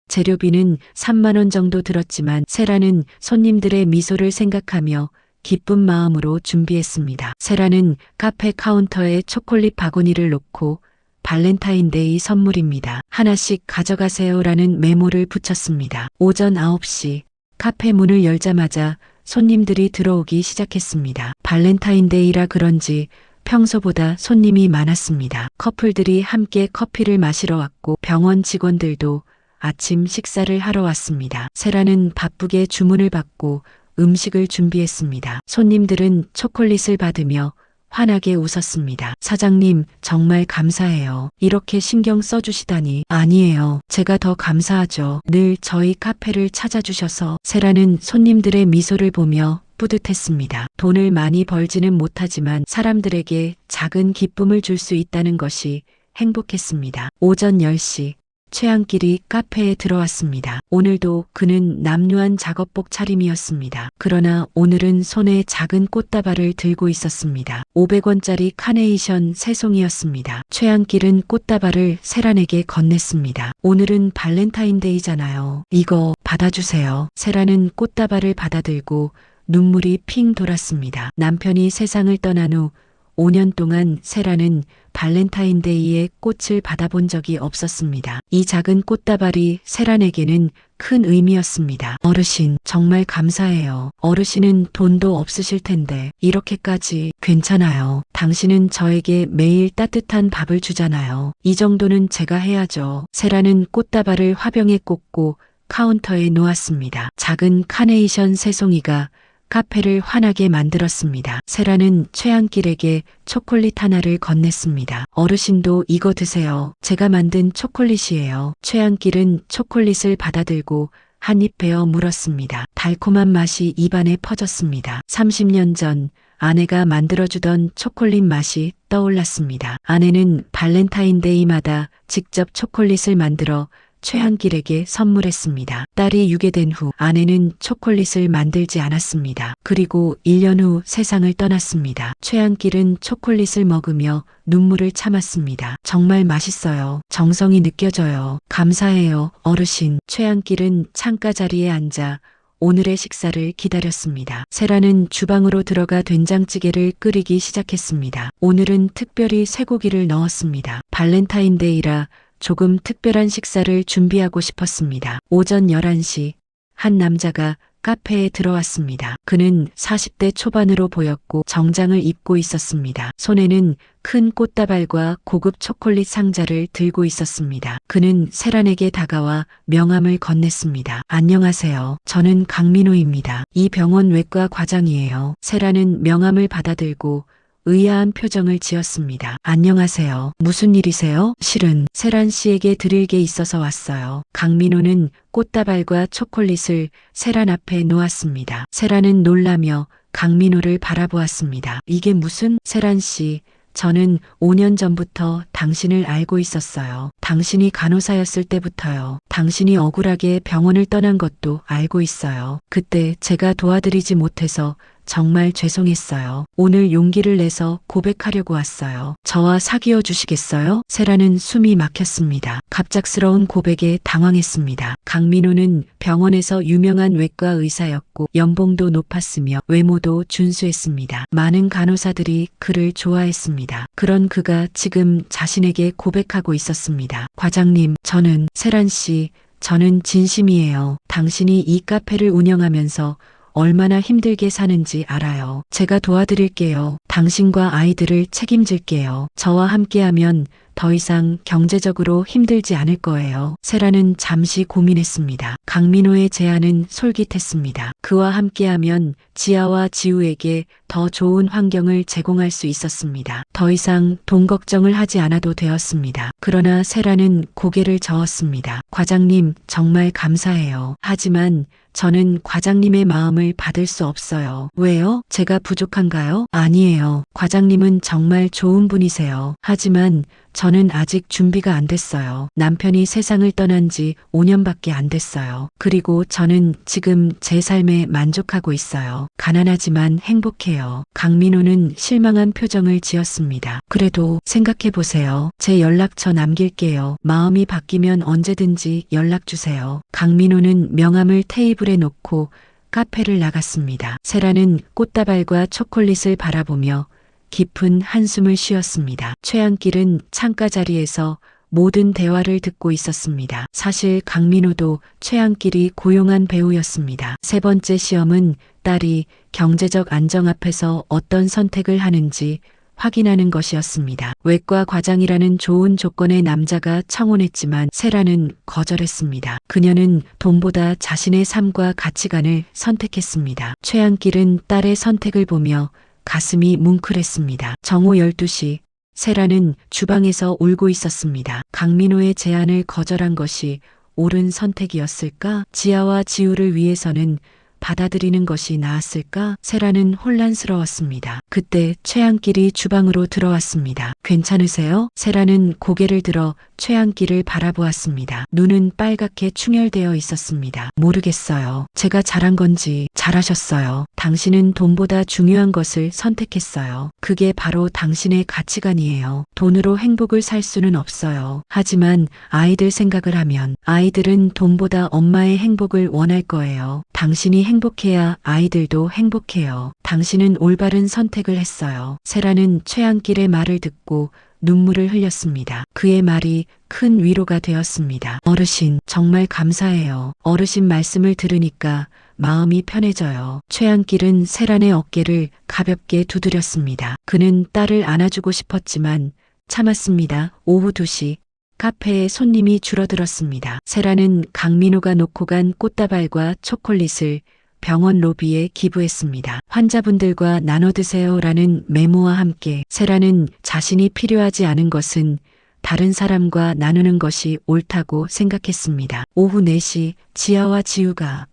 재료비는 3만 원 정도 들었지만 세라는 손님들의 미소를 생각하며 기쁜 마음으로 준비했습니다. 세라는 카페 카운터에 초콜릿 바구니를 놓고 발렌타인데이 선물입니다. 하나씩 가져가세요라는 메모를 붙였습니다. 오전 9시 카페 문을 열자마자 손님들이 들어오기 시작했습니다. 발렌타인데이라 그런지 평소보다 손님이 많았습니다. 커플들이 함께 커피를 마시러 왔고 병원 직원들도 아침 식사를 하러 왔습니다. 세라는 바쁘게 주문을 받고 음식을 준비했습니다. 손님들은 초콜릿을 받으며 환하게 웃었습니다. 사장님, 정말 감사해요. 이렇게 신경 써주시다니. 아니에요. 제가 더 감사하죠. 늘 저희 카페를 찾아주셔서. 세라는 손님들의 미소를 보며 뿌듯했습니다. 돈을 많이 벌지는 못하지만 사람들에게 작은 기쁨을 줄 수 있다는 것이 행복했습니다. 오전 10시. 최한길이 카페에 들어왔습니다. 오늘도 그는 남루한 작업복 차림이었습니다. 그러나 오늘은 손에 작은 꽃다발을 들고 있었습니다. 500원짜리 카네이션 3송이였습니다. 최한길은 꽃다발을 세란에게 건넸습니다. 오늘은 발렌타인데이잖아요. 이거 받아주세요. 세란은 꽃다발을 받아들고 눈물이 핑 돌았습니다. 남편이 세상을 떠난 후 5년 동안 세라는 발렌타인데이에 꽃을 받아본 적이 없었습니다. 이 작은 꽃다발이 세란에게는 큰 의미였습니다. 어르신, 정말 감사해요. 어르신은 돈도 없으실 텐데 이렇게까지. 괜찮아요. 당신은 저에게 매일 따뜻한 밥을 주잖아요. 이 정도는 제가 해야죠. 세라는 꽃다발을 화병에 꽂고 카운터에 놓았습니다. 작은 카네이션 3송이가 카페를 환하게 만들었습니다. 세라는 최한길에게 초콜릿 하나를 건넸습니다. 어르신도 이거 드세요. 제가 만든 초콜릿이에요. 최한길은 초콜릿을 받아들고 한 입 베어 물었습니다. 달콤한 맛이 입안에 퍼졌습니다. 30년 전 아내가 만들어주던 초콜릿 맛이 떠올랐습니다. 아내는 발렌타인데이마다 직접 초콜릿을 만들어 최한길에게 선물했습니다. 딸이 유괴된 후 아내는 초콜릿을 만들지 않았습니다. 그리고 1년 후 세상을 떠났습니다. 최한길은 초콜릿을 먹으며 눈물을 참았습니다. 정말 맛있어요. 정성이 느껴져요. 감사해요, 어르신. 최한길은 창가 자리에 앉아 오늘의 식사를 기다렸습니다. 세라는 주방으로 들어가 된장찌개를 끓이기 시작했습니다. 오늘은 특별히 쇠고기를 넣었습니다. 발렌타인데이라 조금 특별한 식사를 준비하고 싶었습니다. 오전 11시 한 남자가 카페에 들어왔습니다. 그는 40대 초반으로 보였고 정장을 입고 있었습니다. 손에는 큰 꽃다발과 고급 초콜릿 상자를 들고 있었습니다. 그는 세란에게 다가와 명함을 건넸습니다. 안녕하세요. 저는 강민호입니다. 이 병원 외과 과장이에요. 세란은 명함을 받아들고 의아한 표정을 지었습니다. 안녕하세요. 무슨 일이세요? 실은 세란 씨에게 드릴 게 있어서 왔어요. 강민호는 꽃다발과 초콜릿을 세란 앞에 놓았습니다. 세란은 놀라며 강민호를 바라보았습니다. 이게 무슨? 세란 씨, 저는 5년 전부터 당신을 알고 있었어요. 당신이 간호사였을 때부터요. 당신이 억울하게 병원을 떠난 것도 알고 있어요. 그때 제가 도와드리지 못해서 정말 죄송했어요. 오늘 용기를 내서 고백하려고 왔어요. 저와 사귀어 주시겠어요? 세라는 숨이 막혔습니다. 갑작스러운 고백에 당황했습니다. 강민호는 병원에서 유명한 외과 의사였고 연봉도 높았으며 외모도 준수했습니다. 많은 간호사들이 그를 좋아했습니다. 그런 그가 지금 자신에게 고백하고 있었습니다. 과장님, 저는 세란 씨, 저는 진심이에요. 당신이 이 카페를 운영하면서 얼마나 힘들게 사는지 알아요. 제가 도와드릴게요. 당신과 아이들을 책임질게요. 저와 함께하면 더 이상 경제적으로 힘들지 않을 거예요. 세라는 잠시 고민했습니다. 강민호의 제안은 솔깃했습니다. 그와 함께하면 지아와 지우에게 더 좋은 환경을 제공할 수 있었습니다. 더 이상 돈 걱정을 하지 않아도 되었습니다. 그러나 세라는 고개를 저었습니다. 과장님, 정말 감사해요. 하지만 저는 과장님의 마음을 받을 수 없어요. 왜요? 제가 부족한가요? 아니에요. 과장님은 정말 좋은 분이세요. 하지만 저는 아직 준비가 안 됐어요. 남편이 세상을 떠난 지 5년밖에 안 됐어요. 그리고 저는 지금 제 삶에 만족하고 있어요. 가난하지만 행복해요. 강민호는 실망한 표정을 지었습니다. 그래도 생각해 보세요. 제 연락처 남길게요. 마음이 바뀌면 언제든지 연락 주세요. 강민호는 명함을 테이블에 놓고 카페를 나갔습니다. 세라는 꽃다발과 초콜릿을 바라보며 깊은 한숨을 쉬었습니다. 최한길은 창가 자리에서 모든 대화를 듣고 있었습니다. 사실 강민호도 최한길이 고용한 배우였습니다. 세 번째 시험은 딸이 경제적 안정 앞에서 어떤 선택을 하는지 확인하는 것이었습니다. 외과 과장이라는 좋은 조건의 남자가 청혼했지만 세라는 거절했습니다. 그녀는 돈보다 자신의 삶과 가치관을 선택했습니다. 최한길은 딸의 선택을 보며 가슴이 뭉클했습니다. 정오 12시 세라는 주방에서 울고 있었습니다. 강민호의 제안을 거절한 것이 옳은 선택이었을까? 지아와 지우를 위해서는 받아들이는 것이 나았을까? 세라는 혼란스러웠습니다. 그때 최한길이 주방으로 들어왔습니다. 괜찮으세요? 세라는 고개를 들어 최한길을 바라보았습니다. 눈은 빨갛게 충혈되어 있었습니다. 모르겠어요. 제가 잘한 건지. 잘하셨어요. 당신은 돈보다 중요한 것을 선택했어요. 그게 바로 당신의 가치관이에요. 돈으로 행복을 살 수는 없어요. 하지만 아이들 생각을 하면 아이들은 돈보다 엄마의 행복을 원할 거예요. 당신이 행복해야 아이들도 행복해요. 당신은 올바른 선택을 했어요. 세라는 최한길의 말을 듣고 눈물을 흘렸습니다. 그의 말이 큰 위로가 되었습니다. 어르신, 정말 감사해요. 어르신 말씀을 들으니까 마음이 편해져요. 최한길은 세란의 어깨를 가볍게 두드렸습니다. 그는 딸을 안아주고 싶었지만 참았습니다. 오후 2시 카페에 손님이 줄어들었습니다. 세라는 강민호가 놓고 간 꽃다발과 초콜릿을 병원 로비에 기부했습니다. 환자분들과 나눠 드세요라는 메모와 함께 세라는 자신이 필요하지 않은 것은 다른 사람과 나누는 것이 옳다고 생각했습니다. 오후 4시 지아와 지우가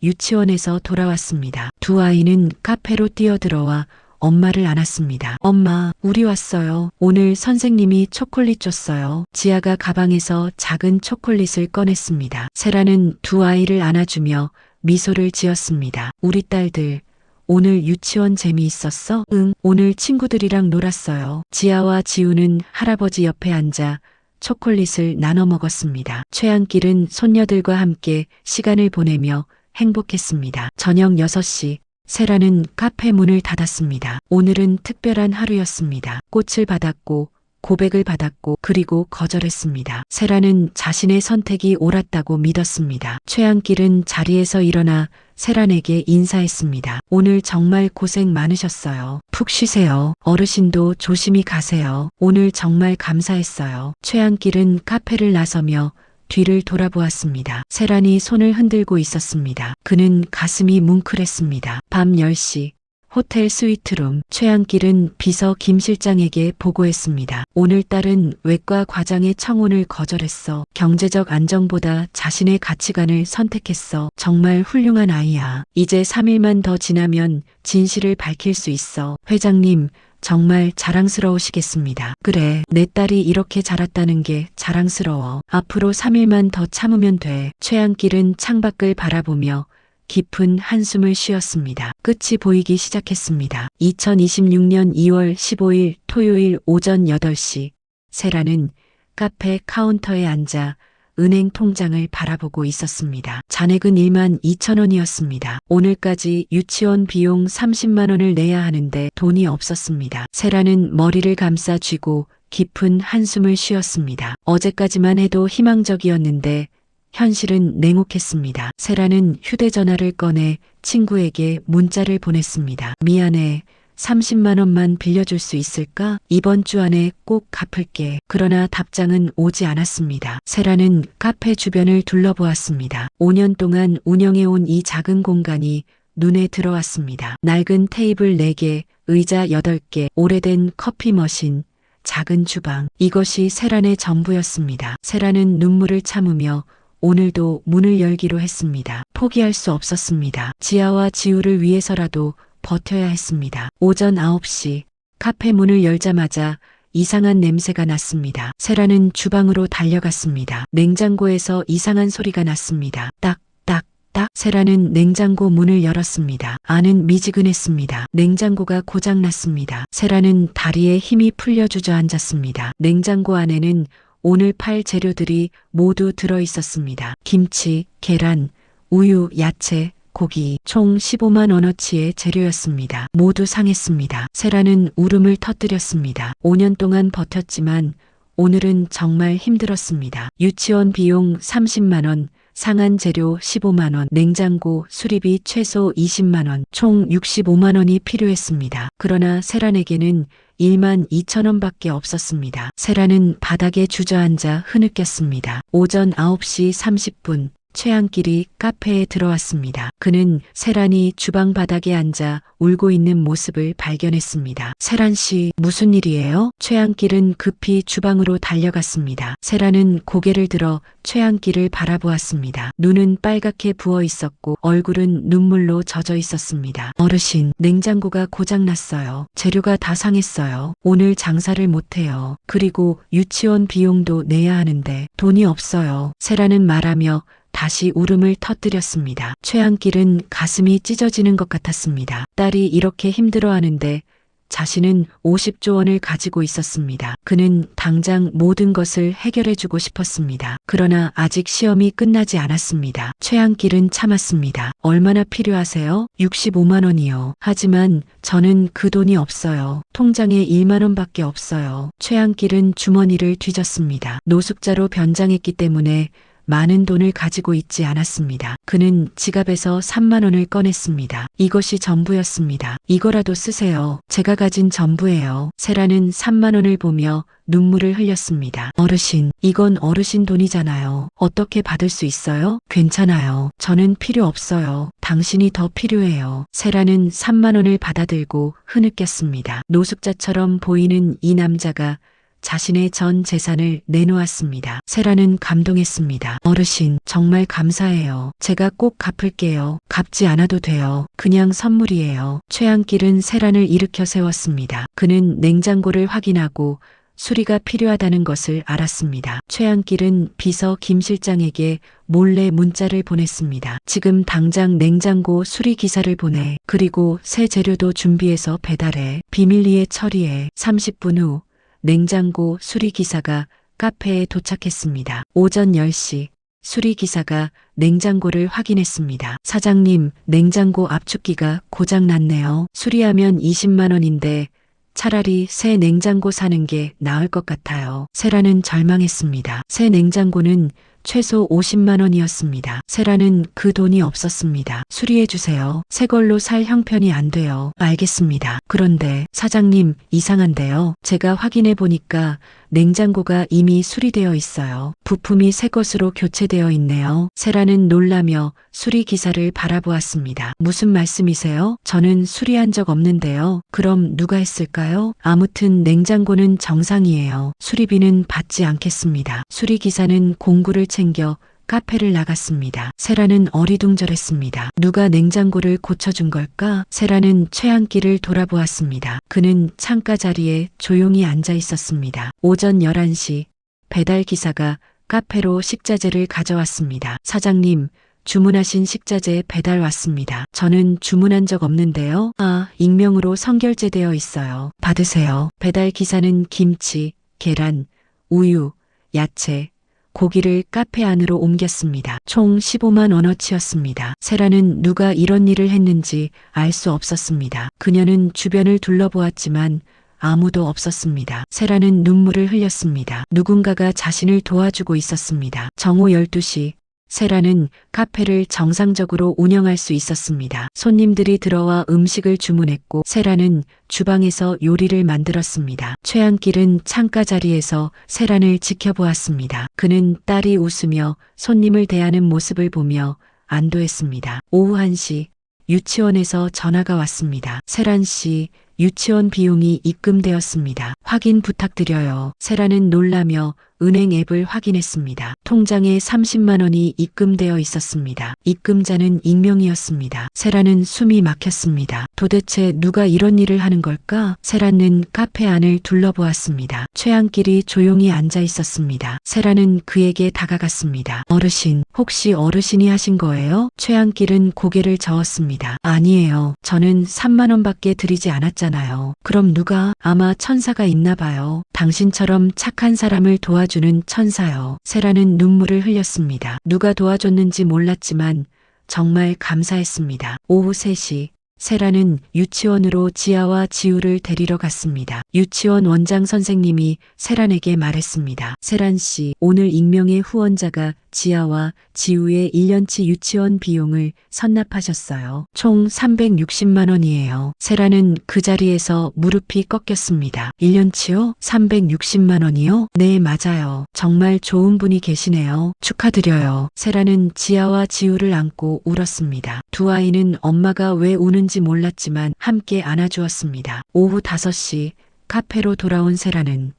유치원에서 돌아왔습니다. 두 아이는 카페로 뛰어들어와 엄마를 안았습니다. 엄마, 우리 왔어요. 오늘 선생님이 초콜릿 줬어요. 지아가 가방에서 작은 초콜릿을 꺼냈습니다. 세라는 두 아이를 안아주며 미소를 지었습니다. 우리 딸들, 오늘 유치원 재미있었어? 응, 오늘 친구들이랑 놀았어요. 지아와 지우는 할아버지 옆에 앉아 초콜릿을 나눠 먹었습니다. 최한길은 손녀들과 함께 시간을 보내며 행복했습니다. 저녁 6시 세라는 카페 문을 닫았습니다. 오늘은 특별한 하루였습니다. 꽃을 받았고 고백을 받았고 그리고 거절했습니다. 세라는 자신의 선택이 옳았다고 믿었습니다. 최한길은 자리에서 일어나 세란에게 인사했습니다. 오늘 정말 고생 많으셨어요. 푹 쉬세요. 어르신도 조심히 가세요. 오늘 정말 감사했어요. 최한길은 카페를 나서며 뒤를 돌아보았습니다. 세란이 손을 흔들고 있었습니다. 그는 가슴이 뭉클했습니다. 밤 10시 호텔 스위트룸 최한길은 비서 김 실장에게 보고했습니다. 오늘딸은 외과 과장의 청혼을 거절했어. 경제적 안정보다 자신의 가치관을 선택했어. 정말 훌륭한 아이야. 이제 3일만 더 지나면 진실을 밝힐 수 있어. 회장님, 정말 자랑스러우시겠습니다. 그래, 내 딸이 이렇게 자랐다는 게 자랑스러워. 앞으로 3일만 더 참으면 돼. 최한길은 창밖을 바라보며 깊은 한숨을 쉬었습니다. 끝이 보이기 시작했습니다. 2026년 2월 15일 토요일 오전 8시 세라는 카페 카운터에 앉아 은행 통장을 바라보고 있었습니다. 잔액은 12,000원이었습니다. 오늘까지 유치원 비용 30만 원을 내야 하는데 돈이 없었습니다. 세라는 머리를 감싸 쥐고 깊은 한숨을 쉬었습니다. 어제까지만 해도 희망적이었는데 현실은 냉혹했습니다. 세라는 휴대전화를 꺼내 친구에게 문자를 보냈습니다. 미안해. 30만 원만 빌려줄 수 있을까? 이번 주 안에 꼭 갚을게. 그러나 답장은 오지 않았습니다. 세라는 카페 주변을 둘러보았습니다. 5년 동안 운영해온 이 작은 공간이 눈에 들어왔습니다. 낡은 테이블 4개, 의자 8개, 오래된 커피 머신, 작은 주방. 이것이 세란의 전부였습니다. 세란은 눈물을 참으며 오늘도 문을 열기로 했습니다. 포기할 수 없었습니다. 지아와 지우를 위해서라도 버텨야 했습니다. 오전 9시 카페 문을 열자마자 이상한 냄새가 났습니다. 세라는 주방으로 달려갔습니다. 냉장고에서 이상한 소리가 났습니다. 딱, 딱, 딱. 세라는 냉장고 문을 열었습니다. 안은 미지근했습니다. 냉장고가 고장났습니다. 세라는 다리에 힘이 풀려 주저앉았습니다. 냉장고 안에는 오늘 팔 재료들이 모두 들어 있었습니다. 김치, 계란, 우유, 야채, 고기, 총 15만 원어치의 재료였습니다. 모두 상했습니다. 세라는 울음을 터뜨렸습니다. 5년 동안 버텼지만 오늘은 정말 힘들었습니다. 유치원 비용 30만 원, 상한 재료 15만 원, 냉장고 수리비 최소 20만 원, 총 65만 원이 필요했습니다. 그러나 세란에게는 1만 2천 원밖에 없었습니다. 세란은 바닥에 주저앉아 흐느꼈습니다. 오전 9시 30분 최한길이 카페에 들어왔습니다. 그는 세란이 주방 바닥에 앉아 울고 있는 모습을 발견했습니다. 세란 씨, 무슨 일이에요? 최한길은 급히 주방으로 달려갔습니다. 세란은 고개를 들어 최한길을 바라보았습니다. 눈은 빨갛게 부어 있었고 얼굴은 눈물로 젖어 있었습니다. 어르신, 냉장고가 고장났어요. 재료가 다 상했어요. 오늘 장사를 못해요. 그리고 유치원 비용도 내야 하는데 돈이 없어요. 세란은 말하며 다시 울음을 터뜨렸습니다. 최한길은 가슴이 찢어지는 것 같았습니다. 딸이 이렇게 힘들어하는데 자신은 50조 원을 가지고 있었습니다. 그는 당장 모든 것을 해결해주고 싶었습니다. 그러나 아직 시험이 끝나지 않았습니다. 최한길은 참았습니다. 얼마나 필요하세요? 65만 원이요. 하지만 저는 그 돈이 없어요. 통장에 1만 원밖에 없어요. 최한길은 주머니를 뒤졌습니다. 노숙자로 변장했기 때문에 많은 돈을 가지고 있지 않았습니다. 그는 지갑에서 3만 원을 꺼냈습니다. 이것이 전부였습니다. 이거라도 쓰세요. 제가 가진 전부예요. 세라는 3만 원을 보며 눈물을 흘렸습니다. 어르신, 이건 어르신 돈이잖아요. 어떻게 받을 수 있어요? 괜찮아요. 저는 필요 없어요. 당신이 더 필요해요. 세라는 3만 원을 받아들고 흐느꼈습니다. 노숙자처럼 보이는 이 남자가 자신의 전 재산을 내놓았습니다. 세라는 감동했습니다. 어르신, 정말 감사해요. 제가 꼭 갚을게요. 갚지 않아도 돼요. 그냥 선물이에요. 최한길은 세란을 일으켜 세웠습니다. 그는 냉장고를 확인하고 수리가 필요하다는 것을 알았습니다. 최한길은 비서 김 실장에게 몰래 문자를 보냈습니다. 지금 당장 냉장고 수리 기사를 보내. 그리고 새 재료도 준비해서 배달해. 비밀리에 처리해. 30분 후 냉장고 수리기사가 카페에 도착했습니다. 오전 10시 수리기사가 냉장고를 확인했습니다. 사장님, 냉장고 압축기가 고장났네요. 수리하면 20만 원인데 차라리 새 냉장고 사는 게 나을 것 같아요. 세라는 절망했습니다. 새 냉장고는 최소 50만 원이었습니다. 세라는 그 돈이 없었습니다. 수리해 주세요. 새 걸로 살 형편이 안 돼요. 알겠습니다. 그런데 사장님, 이상한데요. 제가 확인해 보니까 냉장고가 이미 수리되어 있어요. 부품이 새 것으로 교체되어 있네요. 세라는 놀라며 수리 기사를 바라보았습니다. 무슨 말씀이세요? 저는 수리한 적 없는데요. 그럼 누가 했을까요? 아무튼 냉장고는 정상이에요. 수리비는 받지 않겠습니다. 수리 기사는 공구를 챙겨 카페를 나갔습니다. 세라는 어리둥절했습니다. 누가 냉장고를 고쳐준 걸까? 세라는 최한길을 돌아보았습니다. 그는 창가 자리에 조용히 앉아 있었습니다. 오전 11시 배달 기사가 카페로 식자재를 가져왔습니다. 사장님, 주문하신 식자재 배달 왔습니다. 저는 주문한 적 없는데요. 아, 익명으로 선결제되어 있어요. 받으세요. 배달 기사는 김치, 계란, 우유, 야채, 고기를 카페 안으로 옮겼습니다. 총 15만 원어치였습니다. 세라는 누가 이런 일을 했는지 알 수 없었습니다. 그녀는 주변을 둘러보았지만 아무도 없었습니다. 세라는 눈물을 흘렸습니다. 누군가가 자신을 도와주고 있었습니다. 정오 12시 세라는 카페를 정상적으로 운영할 수 있었습니다. 손님들이 들어와 음식을 주문했고 세라는 주방에서 요리를 만들었습니다. 최한길은 창가 자리에서 세란을 지켜보았습니다. 그는 딸이 웃으며 손님을 대하는 모습을 보며 안도했습니다. 오후 1시 유치원에서 전화가 왔습니다. 세란 씨, 유치원 비용이 입금되었습니다. 확인 부탁드려요. 세라는 놀라며 은행 앱을 확인했습니다. 통장에 30만 원이 입금되어 있었습니다. 입금자는 익명이었습니다. 세라는 숨이 막혔습니다. 도대체 누가 이런 일을 하는 걸까? 세라는 카페 안을 둘러보았습니다. 최한길이 조용히 앉아 있었습니다. 세라는 그에게 다가갔습니다. 어르신, 혹시 어르신이 하신 거예요? 최한길은 고개를 저었습니다. 아니에요. 저는 3만 원밖에 드리지 않았잖아요. 그럼 누가? 아마 천사가 있나 봐요. 당신처럼 착한 사람을 도와주는 천사요. 세라는 눈물을 흘렸습니다. 누가 도와줬는지 몰랐지만 정말 감사했습니다. 오후 3시 세라는 유치원으로 지아와 지우를 데리러 갔습니다. 유치원 원장 선생님이 세란에게 말했습니다. 세란 씨, 오늘 익명의 후원자가 지아와 지우의 1년치 유치원 비용을 선납하셨어요. 총 360만 원이에요. 세라는 그 자리에서 무릎이 꺾였습니다. 1년치요? 360만 원이요? 네, 맞아요. 정말 좋은 분이 계시네요. 축하드려요. 세라는 지아와 지우를 안고 울었습니다. 두 아이는 엄마가 왜 우는지 몰랐지만 함께 안아주었습니다. 오후 5시 카페로 돌아온 세라는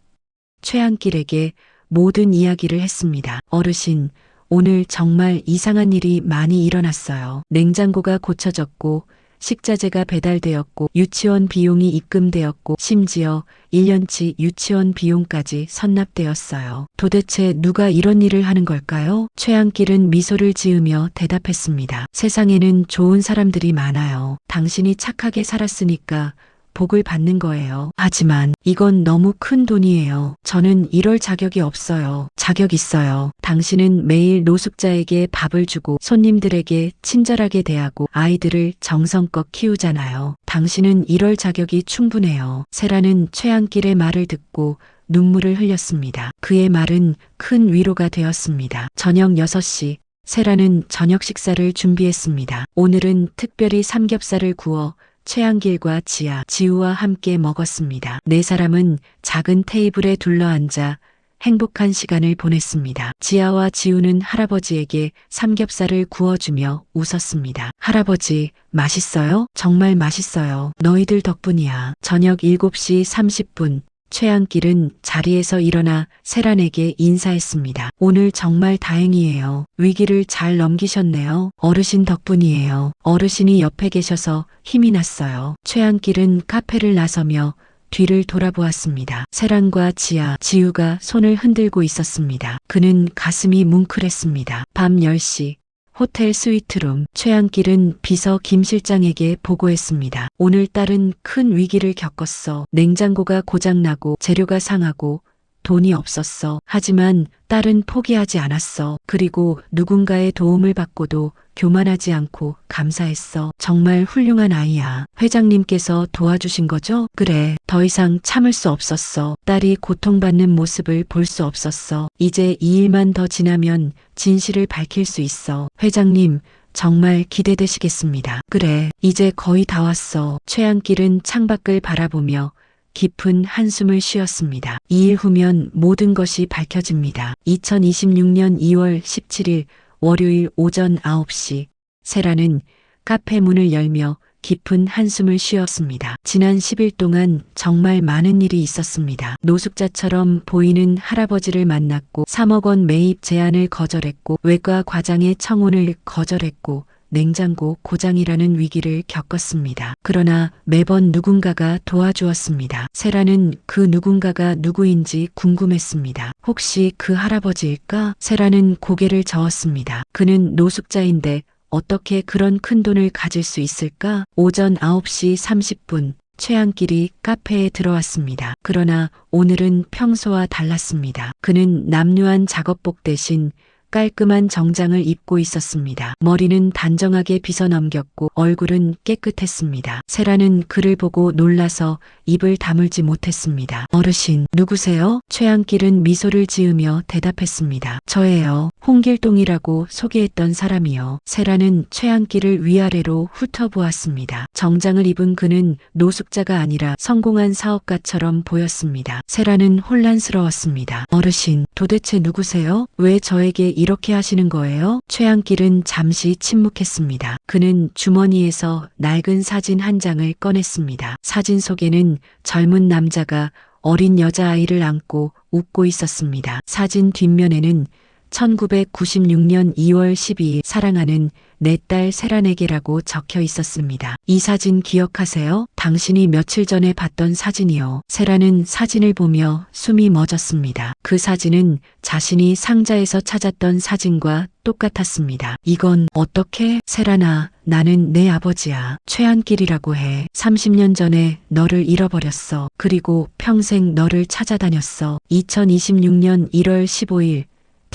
최한길에게 모든 이야기를 했습니다. 어르신, 오늘 정말 이상한 일이 많이 일어났어요. 냉장고가 고쳐졌고 식자재가 배달되었고 유치원 비용이 입금되었고 심지어 1년치 유치원 비용까지 선납되었어요. 도대체 누가 이런 일을 하는 걸까요? 최한길은 미소를 지으며 대답했습니다. 세상에는 좋은 사람들이 많아요. 당신이 착하게 살았으니까 복을 받는 거예요. 하지만 이건 너무 큰 돈이에요. 저는 이럴 자격이 없어요. 자격 있어요. 당신은 매일 노숙자에게 밥을 주고 손님들에게 친절하게 대하고 아이들을 정성껏 키우잖아요. 당신은 이럴 자격이 충분해요. 세라는 최한길의 말을 듣고 눈물을 흘렸습니다. 그의 말은 큰 위로가 되었습니다. 저녁 6시 세라는 저녁 식사를 준비했습니다. 오늘은 특별히 삼겹살을 구워 최한길과 지아, 지우와 함께 먹었습니다. 네 사람은 작은 테이블에 둘러앉아 행복한 시간을 보냈습니다. 지아와 지우는 할아버지에게 삼겹살을 구워주며 웃었습니다. 할아버지, 맛있어요? 정말 맛있어요. 너희들 덕분이야. 저녁 7시 30분 최한길은 자리에서 일어나 세란에게 인사했습니다. 오늘 정말 다행이에요. 위기를 잘 넘기셨네요. 어르신 덕분이에요. 어르신이 옆에 계셔서 힘이 났어요. 최한길은 카페를 나서며 뒤를 돌아보았습니다. 세란과 지아, 지우가 손을 흔들고 있었습니다. 그는 가슴이 뭉클했습니다. 밤 10시 호텔 스위트룸 최한길은 비서 김 실장에게 보고했습니다. 오늘 딸은 큰 위기를 겪었어. 냉장고가 고장나고 재료가 상하고 돈이 없었어. 하지만 딸은 포기하지 않았어. 그리고 누군가의 도움을 받고도 교만하지 않고 감사했어. 정말 훌륭한 아이야. 회장님께서 도와주신 거죠? 그래. 더 이상 참을 수 없었어. 딸이 고통받는 모습을 볼 수 없었어. 이제 이 일만 더 지나면 진실을 밝힐 수 있어. 회장님, 정말 기대되시겠습니다. 그래. 이제 거의 다 왔어. 최한길은 창밖을 바라보며 깊은 한숨을 쉬었습니다. 2일 후면 모든 것이 밝혀집니다. 2026년 2월 17일 월요일 오전 9시 세라는 카페 문을 열며 깊은 한숨을 쉬었습니다. 지난 10일 동안 정말 많은 일이 있었습니다. 노숙자처럼 보이는 할아버지를 만났고 3억 원 매입 제안을 거절했고 외과 과장의 청혼을 거절했고 냉장고 고장이라는 위기를 겪었습니다. 그러나 매번 누군가가 도와주었습니다. 세라는 그 누군가가 누구인지 궁금했습니다. 혹시 그 할아버지일까? 세라는 고개를 저었습니다. 그는 노숙자인데 어떻게 그런 큰 돈을 가질 수 있을까? 오전 9시 30분 최한길이 카페에 들어왔습니다. 그러나 오늘은 평소와 달랐습니다. 그는 남루한 작업복 대신 깔끔한 정장을 입고 있었습니다. 머리는 단정하게 빗어 넘겼고 얼굴은 깨끗했습니다. 세라는 그를 보고 놀라서 입을 다물지 못했습니다. 어르신, 누구세요? 최한길은 미소를 지으며 대답했습니다. 저예요. 홍길동이라고 소개했던 사람이요. 세라는 최한길을 위아래로 훑어보았습니다. 정장을 입은 그는 노숙자가 아니라 성공한 사업가처럼 보였습니다. 세라는 혼란스러웠습니다. 어르신, 도대체 누구세요? 왜 저에게 이렇게 하시는 거예요? 최한길은 잠시 침묵했습니다. 그는 주머니에서 낡은 사진 한 장을 꺼냈습니다. 사진 속에는 젊은 남자가 어린 여자아이를 안고 웃고 있었습니다. 사진 뒷면에는 1996년 2월 12일 사랑하는 내 딸 세란에게라고 적혀 있었습니다. 이 사진 기억하세요? 당신이 며칠 전에 봤던 사진이요. 세란은 사진을 보며 숨이 멎었습니다. 그 사진은 자신이 상자에서 찾았던 사진과 똑같았습니다. 이건 어떻게? 세란아, 나는 내 아버지야. 최한길이라고 해. 30년 전에 너를 잃어버렸어. 그리고 평생 너를 찾아다녔어. 2026년 1월 15일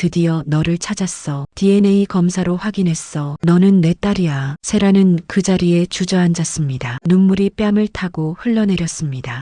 드디어 너를 찾았어. DNA 검사로 확인했어. 너는 내 딸이야. 세라는 그 자리에 주저앉았습니다. 눈물이 뺨을 타고 흘러내렸습니다.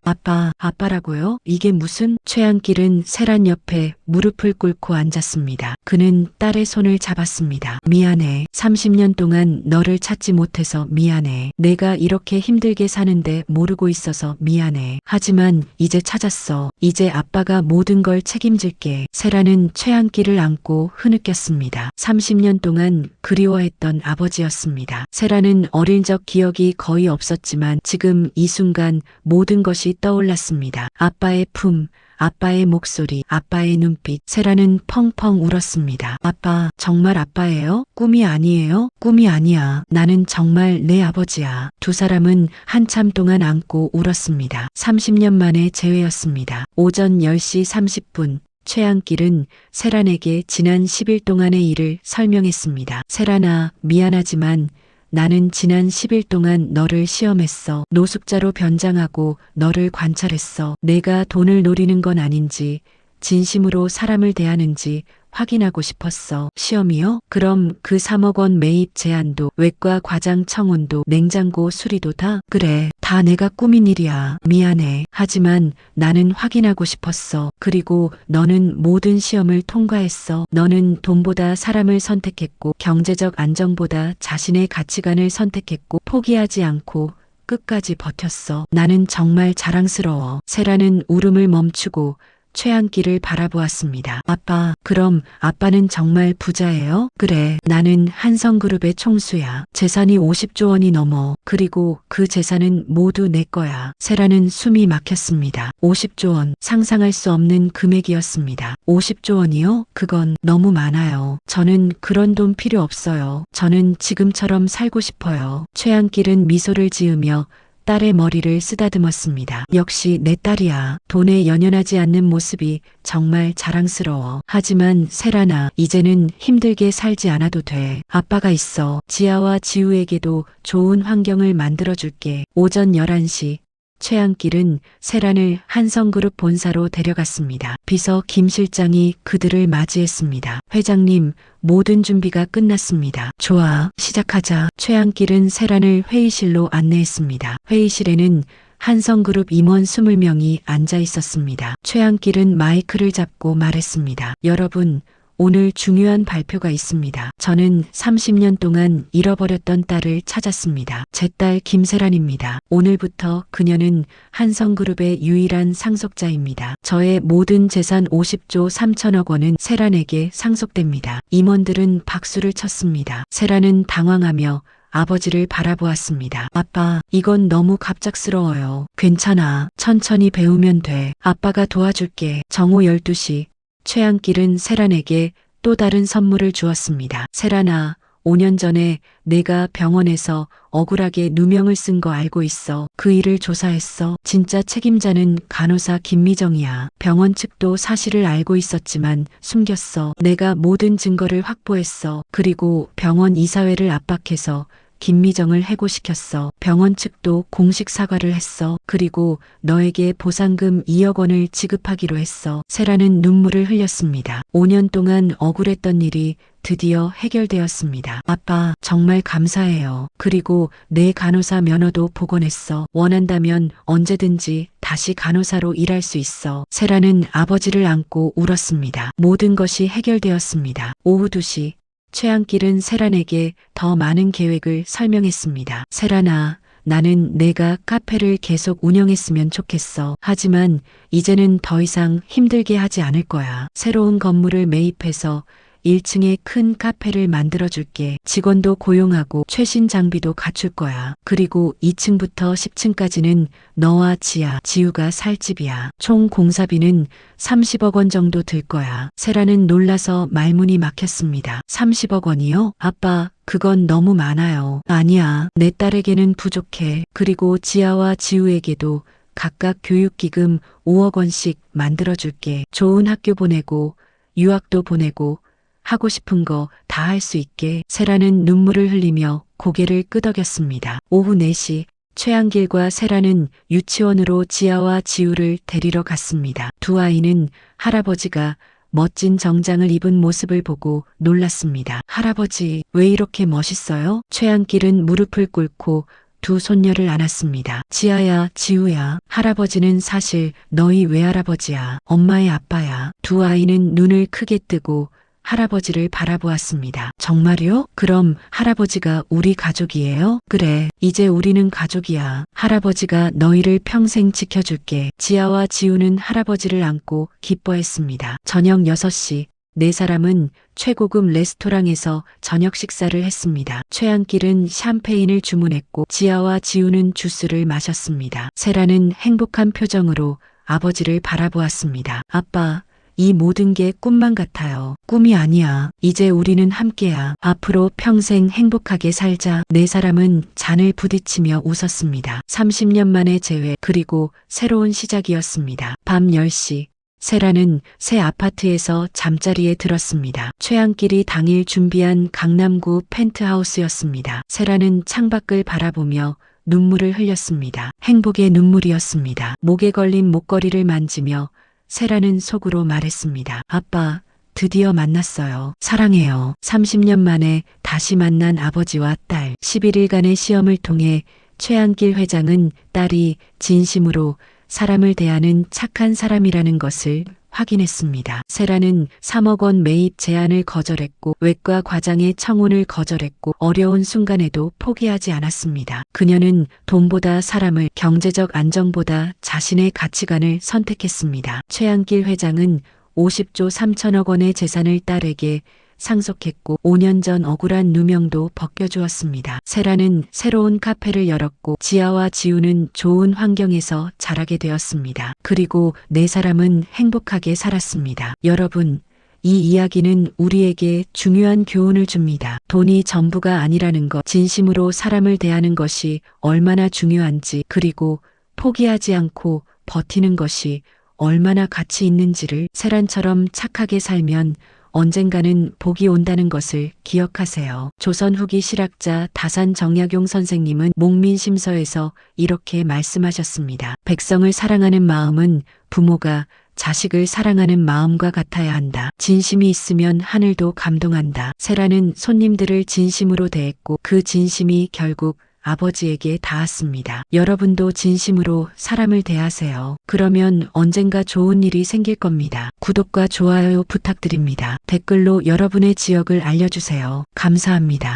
아빠라고요? 이게 무슨? 최한길은 세란 옆에 무릎을 꿇고 앉았습니다. 그는 딸의 손을 잡았습니다. 미안해. 30년 동안 너를 찾지 못해서 미안해. 내가 이렇게 힘들게 사는데 모르고 있어서 미안해. 하지만 이제 찾았어. 이제 아빠가 모든 걸 책임질게. 세라는 최한길을 안고 흐느꼈습니다. 30년 동안 그리워했던 아버지였습니다. 세라는 어릴 적 기억이 거의 없었지만 지금 이 순간 모든 것이 떠올랐습니다. 아빠의 품, 아빠의 목소리, 아빠의 눈빛. 세라는 펑펑 울었습니다. 아빠, 정말 아빠예요? 꿈이 아니에요? 꿈이 아니야. 나는 정말 내 아버지야. 두 사람은 한참 동안 안고 울었습니다. 30년 만에 재회였습니다. 오전 10시 30분. 최한길은 세란에게 지난 10일 동안의 일을 설명했습니다. 세란아, 미안하지만 나는 지난 10일 동안 너를 시험했어. 노숙자로 변장하고 너를 관찰했어. 내가 돈을 노리는 건 아닌지, 진심으로 사람을 대하는지 확인하고 싶었어. 시험이요? 그럼 그 3억 원 매입 제한도, 외과 과장 청혼도, 냉장고 수리도 다? 그래, 다 내가 꾸민 일이야. 미안해. 하지만 나는 확인하고 싶었어. 그리고 너는 모든 시험을 통과했어. 너는 돈보다 사람을 선택했고, 경제적 안정보다 자신의 가치관을 선택했고, 포기하지 않고 끝까지 버텼어. 나는 정말 자랑스러워. 세라는 울음을 멈추고 최한길을 바라보았습니다. 아빠, 그럼 아빠는 정말 부자예요? 그래, 나는 한성그룹의 총수야. 재산이 50조 원이 넘어. 그리고 그 재산은 모두 내 거야. 세라는 숨이 막혔습니다. 50조 원, 상상할 수 없는 금액이었습니다. 50조 원이요? 그건 너무 많아요. 저는 그런 돈 필요 없어요. 저는 지금처럼 살고 싶어요. 최한길은 미소를 지으며 딸의 머리를 쓰다듬었습니다. 역시 내 딸이야. 돈에 연연하지 않는 모습이 정말 자랑스러워. 하지만 세란아, 이제는 힘들게 살지 않아도 돼. 아빠가 있어. 지아와 지우에게도 좋은 환경을 만들어줄게. 오전 11시. 최한길은 세란을 한성그룹 본사로 데려갔습니다. 비서 김 실장이 그들을 맞이했습니다. 회장님, 모든 준비가 끝났습니다. 좋아, 시작하자. 최한길은 세란을 회의실로 안내했습니다. 회의실에는 한성그룹 임원 20명이 앉아 있었습니다. 최한길은 마이크를 잡고 말했습니다. 여러분, 오늘 중요한 발표가 있습니다. 저는 30년 동안 잃어버렸던 딸을 찾았습니다. 제 딸 김세란입니다. 오늘부터 그녀는 한성그룹의 유일한 상속자입니다. 저의 모든 재산 50조 3천억 원은 세란에게 상속됩니다. 임원들은 박수를 쳤습니다. 세란은 당황하며 아버지를 바라보았습니다. 아빠, 이건 너무 갑작스러워요. 괜찮아. 천천히 배우면 돼. 아빠가 도와줄게. 정오 12시. 최한길은 세란에게 또 다른 선물을 주었습니다. 세란아, 5년 전에 내가 병원에서 억울하게 누명을 쓴 거 알고 있어. 그 일을 조사했어. 진짜 책임자는 간호사 김미정이야. 병원 측도 사실을 알고 있었지만 숨겼어. 내가 모든 증거를 확보했어. 그리고 병원 이사회를 압박해서 김미정을 해고시켰어. 병원 측도 공식 사과를 했어. 그리고 너에게 보상금 2억 원을 지급하기로 했어. 세라는 눈물을 흘렸습니다. 5년 동안 억울했던 일이 드디어 해결되었습니다. 아빠, 정말 감사해요. 그리고 내 간호사 면허도 복원했어. 원한다면 언제든지 다시 간호사로 일할 수 있어. 세라는 아버지를 안고 울었습니다. 모든 것이 해결되었습니다. 오후 2시, 최한길은 세란에게 더 많은 계획을 설명했습니다. 세란아, 나는 내가 카페를 계속 운영했으면 좋겠어. 하지만 이제는 더 이상 힘들게 하지 않을 거야. 새로운 건물을 매입해서 1층에 큰 카페를 만들어줄게. 직원도 고용하고 최신 장비도 갖출 거야. 그리고 2층부터 10층까지는 너와 지우가 살 집이야. 총 공사비는 30억 원 정도 들 거야. 세라는 놀라서 말문이 막혔습니다. 30억 원이요? 아빠, 그건 너무 많아요. 아니야, 내 딸에게는 부족해. 그리고 지아와 지우에게도 각각 교육기금 5억 원씩 만들어줄게. 좋은 학교 보내고 유학도 보내고 하고 싶은 거 다 할 수 있게. 세라는 눈물을 흘리며 고개를 끄덕였습니다. 오후 4시, 최한길과 세라는 유치원으로 지아와 지우를 데리러 갔습니다. 두 아이는 할아버지가 멋진 정장을 입은 모습을 보고 놀랐습니다. 할아버지, 왜 이렇게 멋있어요? 최한길은 무릎을 꿇고 두 손녀를 안았습니다. 지아야, 지우야, 할아버지는 사실 너희 외할아버지야. 엄마의 아빠야. 두 아이는 눈을 크게 뜨고 할아버지를 바라보았습니다. 정말요? 그럼 할아버지가 우리 가족이에요? 그래, 이제 우리는 가족이야. 할아버지가 너희를 평생 지켜줄게. 지아와 지우는 할아버지를 안고 기뻐했습니다. 저녁 6시, 네 사람은 최고급 레스토랑에서 저녁 식사를 했습니다. 최한길은 샴페인을 주문했고 지아와 지우는 주스를 마셨습니다. 세라는 행복한 표정으로 아버지를 바라보았습니다. 아빠, 이 모든 게 꿈만 같아요. 꿈이 아니야. 이제 우리는 함께야. 앞으로 평생 행복하게 살자. 네 사람은 잔을 부딪히며 웃었습니다. 30년 만의 재회, 그리고 새로운 시작이었습니다. 밤 10시, 세라는 새 아파트에서 잠자리에 들었습니다. 최한길이 당일 준비한 강남구 펜트하우스였습니다. 세라는 창밖을 바라보며 눈물을 흘렸습니다. 행복의 눈물이었습니다. 목에 걸린 목걸이를 만지며 세라는 속으로 말했습니다. 아빠, 드디어 만났어요. 사랑해요. 30년 만에 다시 만난 아버지와 딸. 11일간의 시험을 통해 최한길 회장은 딸이 진심으로 사람을 대하는 착한 사람이라는 것을 확인했습니다. 세라는 3억 원 매입 제안을 거절했고 외과 과장의 청혼을 거절했고 어려운 순간에도 포기하지 않았습니다. 그녀는 돈보다 사람을, 경제적 안정보다 자신의 가치관을 선택했습니다. 최한길 회장은 50조 3천억 원의 재산을 딸에게 상속했고 5년 전 억울한 누명도 벗겨주었습니다. 세라는 새로운 카페를 열었고 지아와 지우는 좋은 환경에서 자라게 되었습니다. 그리고 네 사람은 행복하게 살았습니다. 여러분, 이 이야기는 우리에게 중요한 교훈을 줍니다. 돈이 전부가 아니라는 것, 진심으로 사람을 대하는 것이 얼마나 중요한지, 그리고 포기하지 않고 버티는 것이 얼마나 가치 있는지를. 세란처럼 착하게 살면 언젠가는 복이 온다는 것을 기억하세요. 조선 후기 실학자 다산 정약용 선생님은 목민심서에서 이렇게 말씀하셨습니다. 백성을 사랑하는 마음은 부모가 자식을 사랑하는 마음과 같아야 한다. 진심이 있으면 하늘도 감동한다. 세라는 손님들을 진심으로 대했고 그 진심이 결국 아버지에게 닿았습니다. 여러분도 진심으로 사람을 대하세요. 그러면 언젠가 좋은 일이 생길 겁니다. 구독과 좋아요 부탁드립니다. 댓글로 여러분의 지역을 알려주세요. 감사합니다.